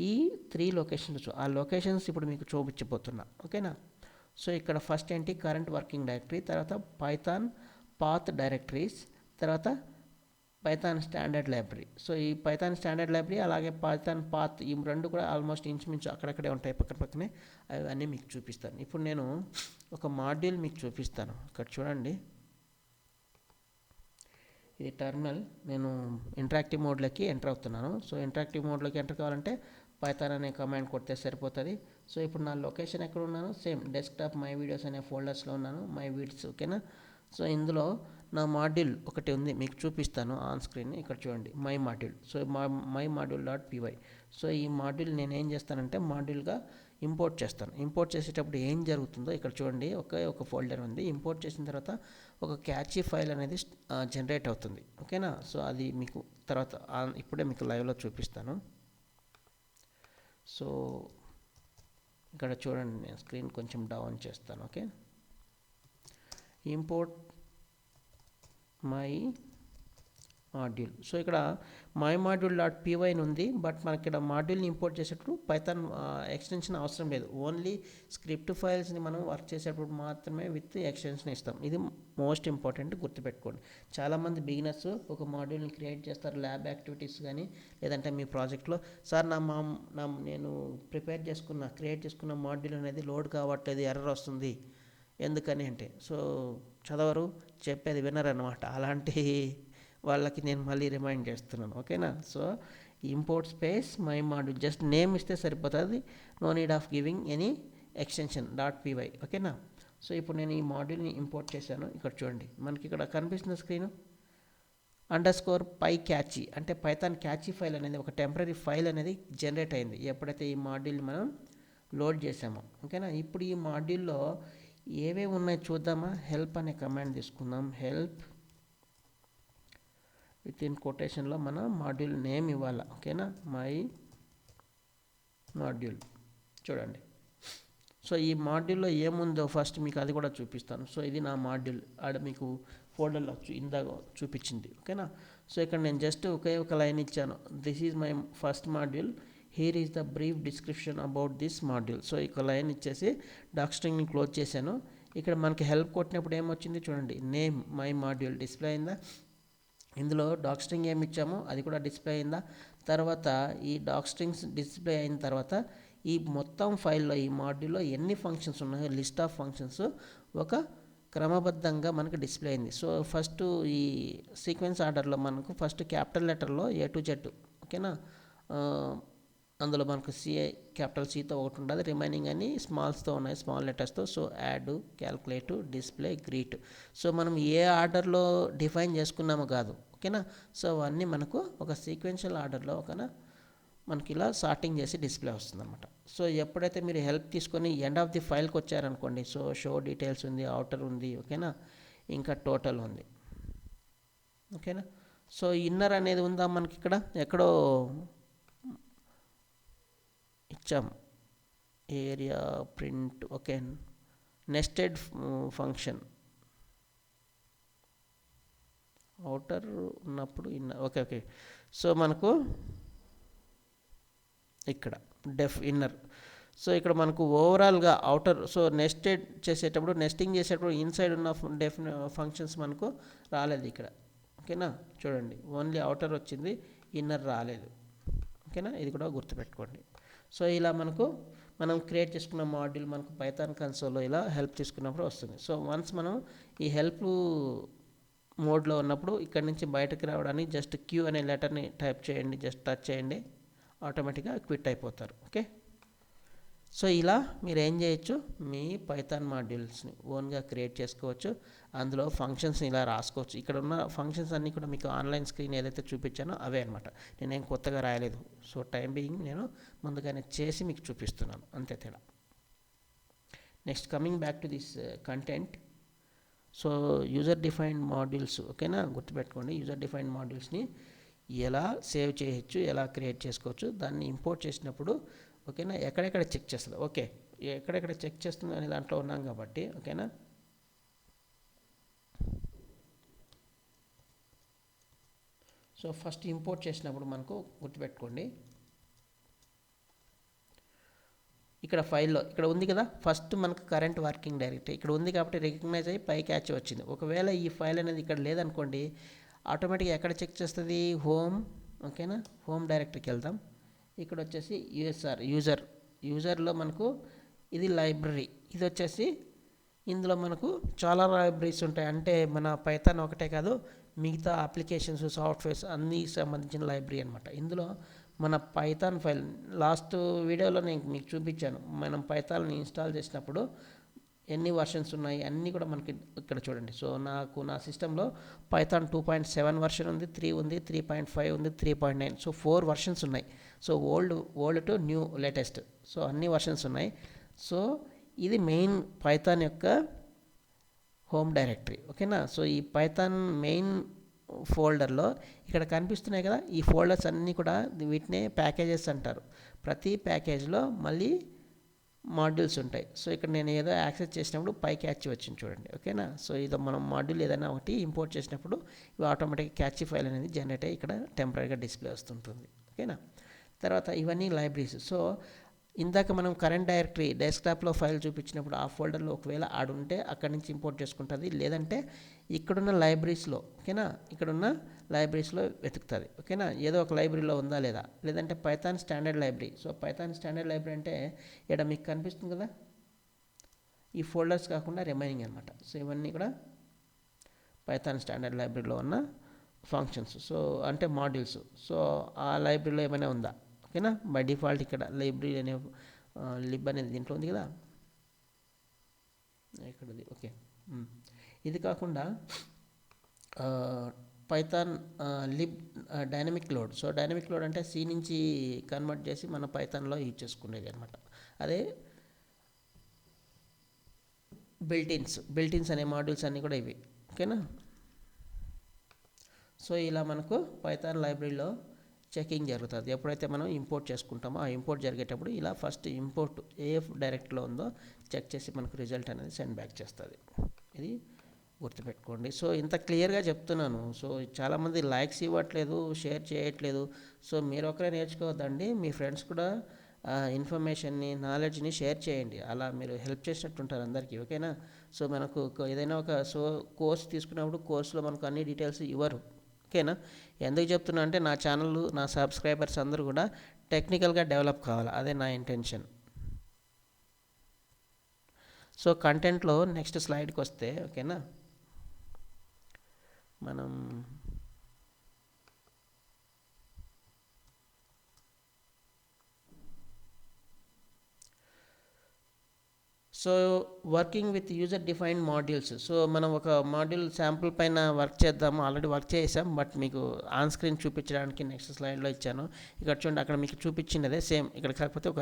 ఈ 3 లొకేషన్స్, ఆ లొకేషన్స్ ఇప్పుడు మీకు చూపించబోతున్నా. ఓకేనా, సో ఇక్కడ ఫస్ట్ ఏంటి? కరెంట్ వర్కింగ్ డైరెక్టరీ, తర్వాత పైథాన్ పాత్ డైరెక్టరీస్, తర్వాత పైథాన్ స్టాండర్డ్ లైబ్రరీ. సో ఈ పైథాన్ స్టాండర్డ్ లైబ్రరీ అలాగే పైథాన్ పాత్, ఈ రెండు కూడా ఆల్మోస్ట్ ఇంచుమించు అక్కడక్కడే ఉంటాయి, పక్కనే. అవన్నీ మీకు చూపిస్తాను. ఇప్పుడు నేను ఒక మాడ్యూల్ మీకు చూపిస్తాను. ఇక్కడ చూడండి, ఇది టెర్మినల్. నేను ఇంటరాక్టివ్ మోడ్లోకి ఎంటర్ అవుతున్నాను. సో ఇంటరాక్టివ్ మోడ్లోకి ఎంటర్ కావాలంటే పైథాన్ అనే కమాండ్ కొడితే సరిపోతుంది. సో ఇప్పుడు నా లొకేషన్ ఎక్కడ ఉన్నాను? సేమ్ డెస్క్టాప్ మై వీడియోస్ అనే ఫోల్డర్స్లో ఉన్నాను, మై వీడియోస్. ఓకేనా, సో ఇందులో నా మాడ్యూల్ ఒకటి ఉంది, మీకు చూపిస్తాను ఆన్ స్క్రీన్. ఇక్కడ చూడండి, my module. So my module dot py. So ఈ మాడ్యూల్ నేను ఏం చేస్తానంటే మాడ్యూల్గా ఇంపోర్ట్ చేస్తాను. ఇంపోర్ట్ చేసేటప్పుడు ఏం జరుగుతుందో ఇక్కడ చూడండి, ఒక ఫోల్డర్ ఉంది. ఇంపోర్ట్ చేసిన తర్వాత ఒక క్యాచీ ఫైల్ అనేది జనరేట్ అవుతుంది. ఓకేనా, సో అది మీకు తర్వాత ఇప్పుడే మీకు లైవ్లో చూపిస్తాను. సో ఇక్కడ చూడండి, నేను స్క్రీన్ కొంచెం డౌన్ చేస్తాను. Okay, import my module. So ఇక్కడ మై మాడ్యూల్ డాట్ py ఉంది, బట్ మనకి ఇక్కడ మాడ్యూల్ని ఇంపోర్ట్ చేసేటప్పుడు పైథాన్ ఎక్స్టెన్షన్ అవసరం లేదు. ఓన్లీ స్క్రిప్ట్ ఫైల్స్ని మనం వర్క్ చేసేటప్పుడు మాత్రమే విత్ ఎక్స్టెన్షన్ ఇస్తాం. ఇది మోస్ట్ ఇంపార్టెంట్, గుర్తుపెట్టుకోండి. చాలామంది బిగినర్స్ ఒక మాడ్యూల్ని క్రియేట్ చేస్తారు ల్యాబ్ యాక్టివిటీస్ కానీ, లేదంటే మీ ప్రాజెక్ట్లో, సార్ నేను క్రియేట్ చేసుకున్న మాడ్యూల్ అనేది లోడ్ కావట్లేదు, ఎర్రర్ వస్తుంది, ఎందుకని అంటే సో చదవరు, చెప్పేది వినరు అన్నమాట. అలాంటి వాళ్ళకి నేను మళ్ళీ రిమైండ్ చేస్తున్నాను. ఓకేనా, so import space my module, just name ఇస్తే సరిపోతుంది, no need of giving any extension .py. ఓకేనా, సో ఇప్పుడు నేను ఈ మాడ్యూల్ని ఇంపోర్ట్ చేశాను. ఇక్కడ చూడండి, మనకి ఇక్కడ కనిపిస్తున్న స్క్రీను అండర్స్కోర్ పై క్యాచీ అంటే పైథాన్ క్యాచీ ఫైల్ అనేది ఒక టెంపరీ ఫైల్ అనేది జనరేట్ అయింది ఎప్పుడైతే ఈ మాడ్యూల్ మనం లోడ్ చేసామో. ఓకేనా, ఇప్పుడు ఈ మాడ్యూల్లో ఏవేవి ఉన్నాయో చూద్దామా. హెల్ప్ అనే కమాండ్ తీసుకుందాం. హెల్ప్ విత్ ఇన్ కొటేషన్లో మన మాడ్యూల్ నేమ్ ఇవ్వాలి. ఓకేనా, మై మాడ్యూల్. చూడండి, సో ఈ మాడ్యూల్లో ఏముందో ఫస్ట్ మీకు అది కూడా చూపిస్తాను. సో ఇది నా మాడ్యూల్, ఆడ మీకు ఫోల్డర్లో ఇందాక చూపించింది. ఓకేనా, సో ఇక్కడ నేను జస్ట్ ఒకే ఒక లైన్ ఇచ్చాను. This is my first module, here is the brief description about this module. So ఇక లైన్ ఇచ్చేసి డాక్ స్ట్రింగ్ని క్లోజ్ చేశాను. ఇక్కడ మనకి హెల్ప్ కొట్టినప్పుడు ఏమొచ్చింది చూడండి, నేమ్ మై మాడ్యూల్ డిస్ప్లే అయిందా. ఇందులో డాక్ స్ట్రింగ్ ఏమి ఇచ్చామో అది కూడా డిస్ప్లే అయిందా. తర్వాత ఈ డాక్ స్ట్రింగ్స్ డిస్ప్లే అయిన తర్వాత ఈ మొత్తం ఫైల్లో ఈ మాడ్యూల్లో ఎన్ని ఫంక్షన్స్ ఉన్నాయో లిస్ట్ ఆఫ్ ఫంక్షన్స్ ఒక క్రమబద్ధంగా మనకు డిస్ప్లే అయింది. సో ఫస్ట్ ఈ సీక్వెన్స్ ఆర్డర్లో మనకు ఫస్ట్ క్యాపిటల్ లెటర్లో A to Z. ఓకేనా, అందులో మనకు క్యాపిటల్ Cతో ఒకటి ఉండదు, రిమైనింగ్ అన్ని స్మాల్స్తో ఉన్నాయి, స్మాల్ లెటర్స్తో. So add, calculate, display, greet. So మనం ఏ ఆర్డర్లో డిఫైన్ చేసుకున్నామో కాదు. ఓకేనా, సో అవన్నీ మనకు ఒక సీక్వెన్షియల్ ఆర్డర్లో ఒకనా మనకి ఇలా సార్టింగ్ చేసి డిస్ప్లే వస్తుంది అనమాట. సో ఎప్పుడైతే మీరు హెల్ప్ తీసుకొని ఎండ్ ఆఫ్ ది ఫైల్కి వచ్చారనుకోండి, సో షో డీటెయిల్స్ ఉంది, అవుటర్ ఉంది. ఓకేనా, ఇంకా టోటల్ ఉంది. ఓకేనా, సో ఇన్నర్ అనేది ఉందా మనకి ఇక్కడ ఎక్కడో ఇచ్చాం, area print. Okay, nested function outer ఉన్నప్పుడు ఇన్నర్. ఓకే ఓకే, సో మనకు ఇక్కడ డెఫ్ ఇన్నర్. సో ఇక్కడ మనకు ఓవరాల్గా అవుటర్. సో నెస్టెడ్ చేసేటప్పుడు, నెస్టింగ్ చేసేటప్పుడు ఇన్సైడ్ ఉన్న డెఫ్ ఫంక్షన్స్ మనకు రాలేదు ఇక్కడ. ఓకేనా, చూడండి ఓన్లీ అవుటర్ వచ్చింది, ఇన్నర్ రాలేదు. ఓకేనా, ఇది కూడా గుర్తుపెట్టుకోండి. సో ఇలా మనం క్రియేట్ చేసుకున్న మాడ్యూల్ మనకు పైథాన్ కన్సోల్లో ఇలా హెల్ప్ తీసుకున్నప్పుడు వస్తుంది. సో వన్స్ మనం ఈ హెల్ప్ మోడ్లో ఉన్నప్పుడు ఇక్కడ నుంచి బయటకు రావడానికి జస్ట్ క్యూ అనే లెటర్ని టైప్ చేయండి, జస్ట్ టచ్ చేయండి, ఆటోమేటిక్గా క్విట్ అయిపోతారు. ఓకే, సో ఇలా మీరు ఏం చేయొచ్చు, మీ పైథాన్ మాడ్యూల్స్ని ఓన్గా క్రియేట్ చేసుకోవచ్చు. అందులో ఫంక్షన్స్ని ఇలా రాసుకోవచ్చు. ఇక్కడ ఉన్న ఫంక్షన్స్ అన్నీ కూడా మీకు ఆన్లైన్ స్క్రీన్ ఏదైతే చూపించానో అవే అనమాట. నేనేం కొత్తగా రాయలేదు. సో టైం బీయింగ్ నేను ముందుగానే చేసి మీకు చూపిస్తున్నాను, అంతే తేడా. Next coming back to this content. So user defined modules. ఓకేనా, గుర్తుపెట్టుకోండి, యూజర్ డిఫైన్డ్ మాడ్యూల్స్ని ఎలా సేవ్ చేయొచ్చు, ఎలా క్రియేట్ చేసుకోవచ్చు, దాన్ని ఇంపోర్ట్ చేసినప్పుడు. ఓకేనా, ఎక్కడెక్కడ చెక్ చేస్తుంది. ఓకే, ఎక్కడెక్కడ చెక్ చేస్తుంది అనే దాంట్లో ఉన్నాం కాబట్టి. ఓకేనా, సో ఫస్ట్ ఇంపోర్ట్ చేసినప్పుడు మనకు గుర్తుపెట్టుకోండి, ఇక్కడ ఫైల్లో ఇక్కడ ఉంది కదా, ఫస్ట్ మనకు కరెంట్ వర్కింగ్ డైరెక్టరీ ఇక్కడ ఉంది కాబట్టి రికగ్నైజ్ అయ్యి పై క్యాచ్ వచ్చింది. ఒకవేళ ఈ ఫైల్ అనేది ఇక్కడ లేదనుకోండి, ఆటోమేటిక్గా ఎక్కడ చెక్ చేస్తుంది, హోమ్. ఓకేనా, హోమ్ డైరెక్టరీకి వెళ్దాం. ఇక్కడ వచ్చేసి యూజర్లో మనకు ఇది లైబ్రరీ. ఇది వచ్చేసి ఇందులో మనకు చాలా లైబ్రరీస్ ఉంటాయి. అంటే మన పైథాన్ ఒకటే కాదు, మిగతా అప్లికేషన్స్, సాఫ్ట్వేర్స్ అన్నీ సంబంధించిన లైబ్రరీ అనమాట. ఇందులో మన పైథాన్ ఫైల్ లాస్ట్ వీడియోలో నేను మీకు చూపించాను. మనం పైథాన్ని ఇన్స్టాల్ చేసినప్పుడు ఎన్ని వర్షన్స్ ఉన్నాయి అన్నీ కూడా మనకి ఇక్కడ చూడండి. సో నా సిస్టంలో పైథాన్ 2.7 వర్షన్ ఉంది, 3 ఉంది, 3.5 ఉంది, 3.9. సో 4 వర్షన్స్ ఉన్నాయి. So old to new latest, so అన్ని వర్షన్స్ ఉన్నాయి. సో ఇది మెయిన్ పైథాన్ యొక్క హోమ్ డైరెక్టరీ. ఓకేనా, సో ఈ పైథాన్ మెయిన్ ఫోల్డర్లో ఇక్కడ కనిపిస్తున్నాయి కదా, ఈ ఫోల్డర్స్ అన్నీ కూడా వీటినే ప్యాకేజెస్ అంటారు. ప్రతి ప్యాకేజ్లో మళ్ళీ మాడ్యూల్స్ ఉంటాయి. సో ఇక్కడ నేను ఏదో యాక్సెస్ చేసినప్పుడు పై క్యాచ్ వచ్చింది చూడండి. ఓకేనా, సో ఇది మనం మాడ్యూల్ ఏదైనా ఒకటి ఇంపోర్ట్ చేసినప్పుడు ఇవి ఆటోమేటిక్గా క్యాచ్ ఫైల్ అనేది జనరేట్ అయ్యి ఇక్కడ టెంపరీగా డిస్ప్లే వస్తుంటుంది. ఓకేనా, తర్వాత ఇవన్నీ లైబ్రరీస్. సో ఇందాక మనం కరెంట్ డైరెక్టరీ డెస్క్టాప్లో ఫైల్ చూపించినప్పుడు ఆ ఫోల్డర్లో ఒకవేళ ఆడుంటే అక్కడి నుంచి ఇంపోర్ట్ చేసుకుంటుంది, లేదంటే ఇక్కడున్న లైబ్రరీస్లో. ఓకేనా, ఇక్కడున్న లైబ్రరీస్లో వెతుకుతుంది. ఓకేనా, ఏదో ఒక లైబ్రరీలో ఉందా లేదా, లేదంటే Python standard library. So Python standard library అంటే ఇక్కడ మీకు కనిపిస్తుంది కదా, ఈ ఫోల్డర్స్ కాకుండా రిమైనింగ్ అనమాట. సో ఇవన్నీ కూడా పైథాన్ స్టాండర్డ్ లైబ్రరీలో ఉన్న ఫంక్షన్స్, సో అంటే మాడ్యూల్స్. సో ఆ లైబ్రరీలో ఏమైనా ఉందా. ఓకేనా, బై డిఫాల్ట్ ఇక్కడ లైబ్రరీ అనే లిబ్ అనేది దీంట్లో ఉంది కదా, ఇక్కడది. ఓకే, ఇది కాకుండా Python lib dynamic load. So dynamic load అంటే సి నుంచి కన్వర్ట్ చేసి మన పైథాన్లో యూజ్ చేసుకునేది అనమాట. అదే బిల్టిన్స్ అనే మాడ్యూల్స్ అన్నీ కూడా ఇవి. ఓకేనా. సో ఇలా మనకు పైథాన్ లైబ్రరీలో చెకింగ్ జరుగుతుంది. ఎప్పుడైతే మనం ఇంపోర్ట్ చేసుకుంటామో ఆ ఇంపోర్ట్ జరిగేటప్పుడు ఇలా ఫస్ట్ ఇంపోర్ట్ ఏ డైరెక్ట్లో ఉందో చెక్ చేసి మనకు రిజల్ట్ అనేది సెండ్ బ్యాక్ చేస్తుంది. ఇది గుర్తుపెట్టుకోండి. సో ఇంత క్లియర్గా చెప్తున్నాను. సో చాలామంది లైక్స్ ఇవ్వట్లేదు, షేర్ చేయట్లేదు. సో మీరు ఒకరే నేర్చుకోవద్దండి, మీ ఫ్రెండ్స్ కూడా ఇన్ఫర్మేషన్ని, నాలెడ్జ్ని షేర్ చేయండి. అలా మీరు హెల్ప్ చేసినట్టు ఉంటారు అందరికీ. ఓకేనా. సో మనకు ఏదైనా ఒక కోర్స్ తీసుకున్నప్పుడు కోర్సులో మనకు అన్ని డీటెయిల్స్ ఇవ్వరు. ఓకేనా. ఎందుకు చెప్తున్నా అంటే నా ఛానల్, నా సబ్స్క్రైబర్స్ అందరూ కూడా టెక్నికల్గా డెవలప్ కావాలి. అదే నా ఇంటెన్షన్. సో కంటెంట్లో నెక్స్ట్ స్లైడ్కి వస్తే, ఓకేనా, మనం so working with user defined modules. So మనం ఒక మాడ్యూల్ శాంపుల్ పైన వర్క్ చేద్దాము. ఆల్రెడీ వర్క్ చేసాం, బట్ మీకు ఆన్ స్క్రీన్ చూపించడానికి నెక్స్ట్ స్లైడ్లో ఇచ్చాను. ఇక్కడ చూడండి, అక్కడ మీకు చూపించినదే సేమ్ ఇక్కడ, కాకపోతే ఒక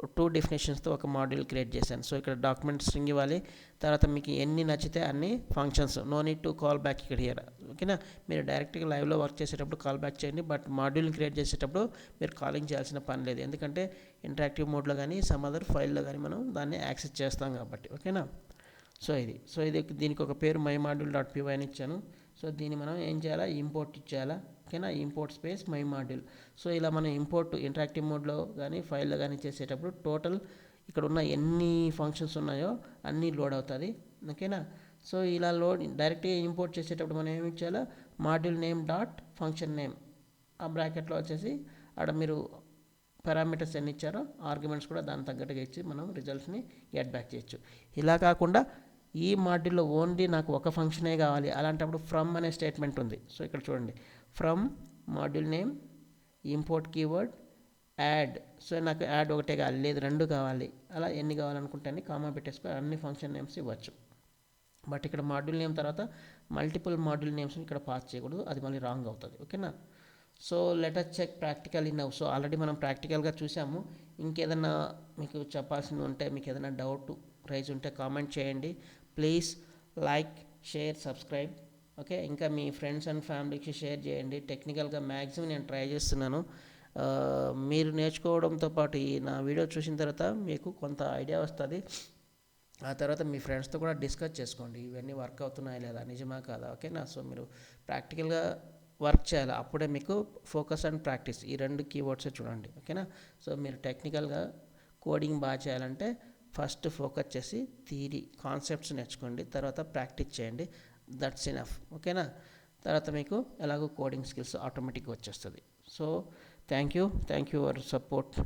2 డెఫినేషన్స్తో ఒక మాడ్యూల్ క్రియేట్ చేశాను. సో ఇక్కడ డాక్యుమెంట్ స్ట్రింగ్ ఇవ్వాలి, తర్వాత మీకు ఎన్ని నచ్చితే అన్ని functions, no need to call back ఇక్కడ హియర్. ఓకేనా. మీరు డైరెక్ట్గా లైవ్లో వర్క్ చేసేటప్పుడు కాల్ బ్యాక్ చేయండి, బట్ మాడ్యూల్ని క్రియేట్ చేసేటప్పుడు మీరు కాలింగ్ చేయాల్సిన పని లేదు. ఎందుకంటే ఇంటరాక్టివ్ మోడ్లో కానీ సమ్ అదర్ ఫైల్లో కానీ మనం దాన్ని యాక్సెస్ చేస్తాం కాబట్టి. ఓకేనా. సో ఇది దీనికి ఒక పేరు మై మాడ్యూల్ డాట్ పీవై అని ఇచ్చాను. సో దీన్ని మనం ఏం చేయాలా, ఇంపోర్ట్ ఇచ్చేయాలా. ఓకేనా. Import space my module. So ఇలా మనం ఇంపోర్ట్ ఇంటరాక్టివ్ మోడ్లో కానీ ఫైల్లో కానీ చేసేటప్పుడు టోటల్ ఇక్కడ ఉన్న ఎన్ని ఫంక్షన్స్ ఉన్నాయో అన్నీ లోడ్ అవుతుంది. ఓకేనా. సో ఇలా డైరెక్ట్గా ఇంపోర్ట్ చేసేటప్పుడు మనం ఏమి ఇచ్చేయాలా, module name dot function name, ఆ బ్రాకెట్లో వచ్చేసి అక్కడ మీరు పారామీటర్స్ ఎన్ని ఇచ్చారో ఆర్గ్యుమెంట్స్ కూడా దాని తగ్గట్టుగా ఇచ్చి మనం రిజల్ట్స్ని గెట్ బ్యాక్ చేయొచ్చు. ఇలా కాకుండా ఈ మాడ్యూల్లో ఓన్లీ నాకు ఒక ఫంక్షనే కావాలి అలాంటప్పుడు ఫ్రమ్ అనే స్టేట్మెంట్ ఉంది. సో ఇక్కడ చూడండి, from module name import keyword add. So నాకు యాడ్ ఒకటే కావాలి, లేదు 2 కావాలి. అలా ఎన్ని కావాలనుకుంటే అన్ని కామా పెట్టేసుకొని అన్ని ఫంక్షన్ నేమ్స్ ఇవ్వచ్చు. బట్ ఇక్కడ మాడ్యూల్ నేమ్ తర్వాత మల్టిపుల్ మాడ్యూల్ నేమ్స్ని ఇక్కడ పాస్ చేయకూడదు, అది మళ్ళీ రాంగ్ అవుతుంది. ఓకేనా. So letter check practical now. So already మనం ప్రాక్టికల్గా చూసాము. ఇంకేదన్నా మీకు చెప్పాల్సింది ఉంటే, మీకు ఏదైనా డౌట్ రైజ్ ఉంటే కామెంట్ చేయండి. Please like, share, subscribe. Okay. ఇంకా మీ ఫ్రెండ్స్ అండ్ ఫ్యామిలీకి షేర్ చేయండి. టెక్నికల్గా మ్యాక్సిమం నేను ట్రై చేస్తున్నాను. మీరు నేర్చుకోవడంతో పాటు ఈ నా వీడియో చూసిన తర్వాత మీకు కొంత ఐడియా వస్తుంది. ఆ తర్వాత మీ ఫ్రెండ్స్తో కూడా డిస్కస్ చేసుకోండి, ఇవన్నీ వర్క్ అవుతున్నాయా లేదా, నిజమా కాదా. ఓకేనా. సో మీరు ప్రాక్టికల్గా వర్క్ చేయాలి, అప్పుడే మీకు ఫోకస్ అండ్ ప్రాక్టీస్ ఈ 2 కీవర్డ్సే చూడండి. ఓకేనా. సో మీరు టెక్నికల్గా కోడింగ్ బాగా చేయాలంటే ఫస్ట్ ఫోకస్ చేసి థియరీ కాన్సెప్ట్స్ నేర్చుకోండి, తర్వాత ప్రాక్టీస్ చేయండి. That's enough. ఓకేనా. తర్వాత మీకు ఎలాగో కోడింగ్ స్కిల్స్ ఆటోమేటిక్గా వచ్చేస్తుంది. So thank you for support.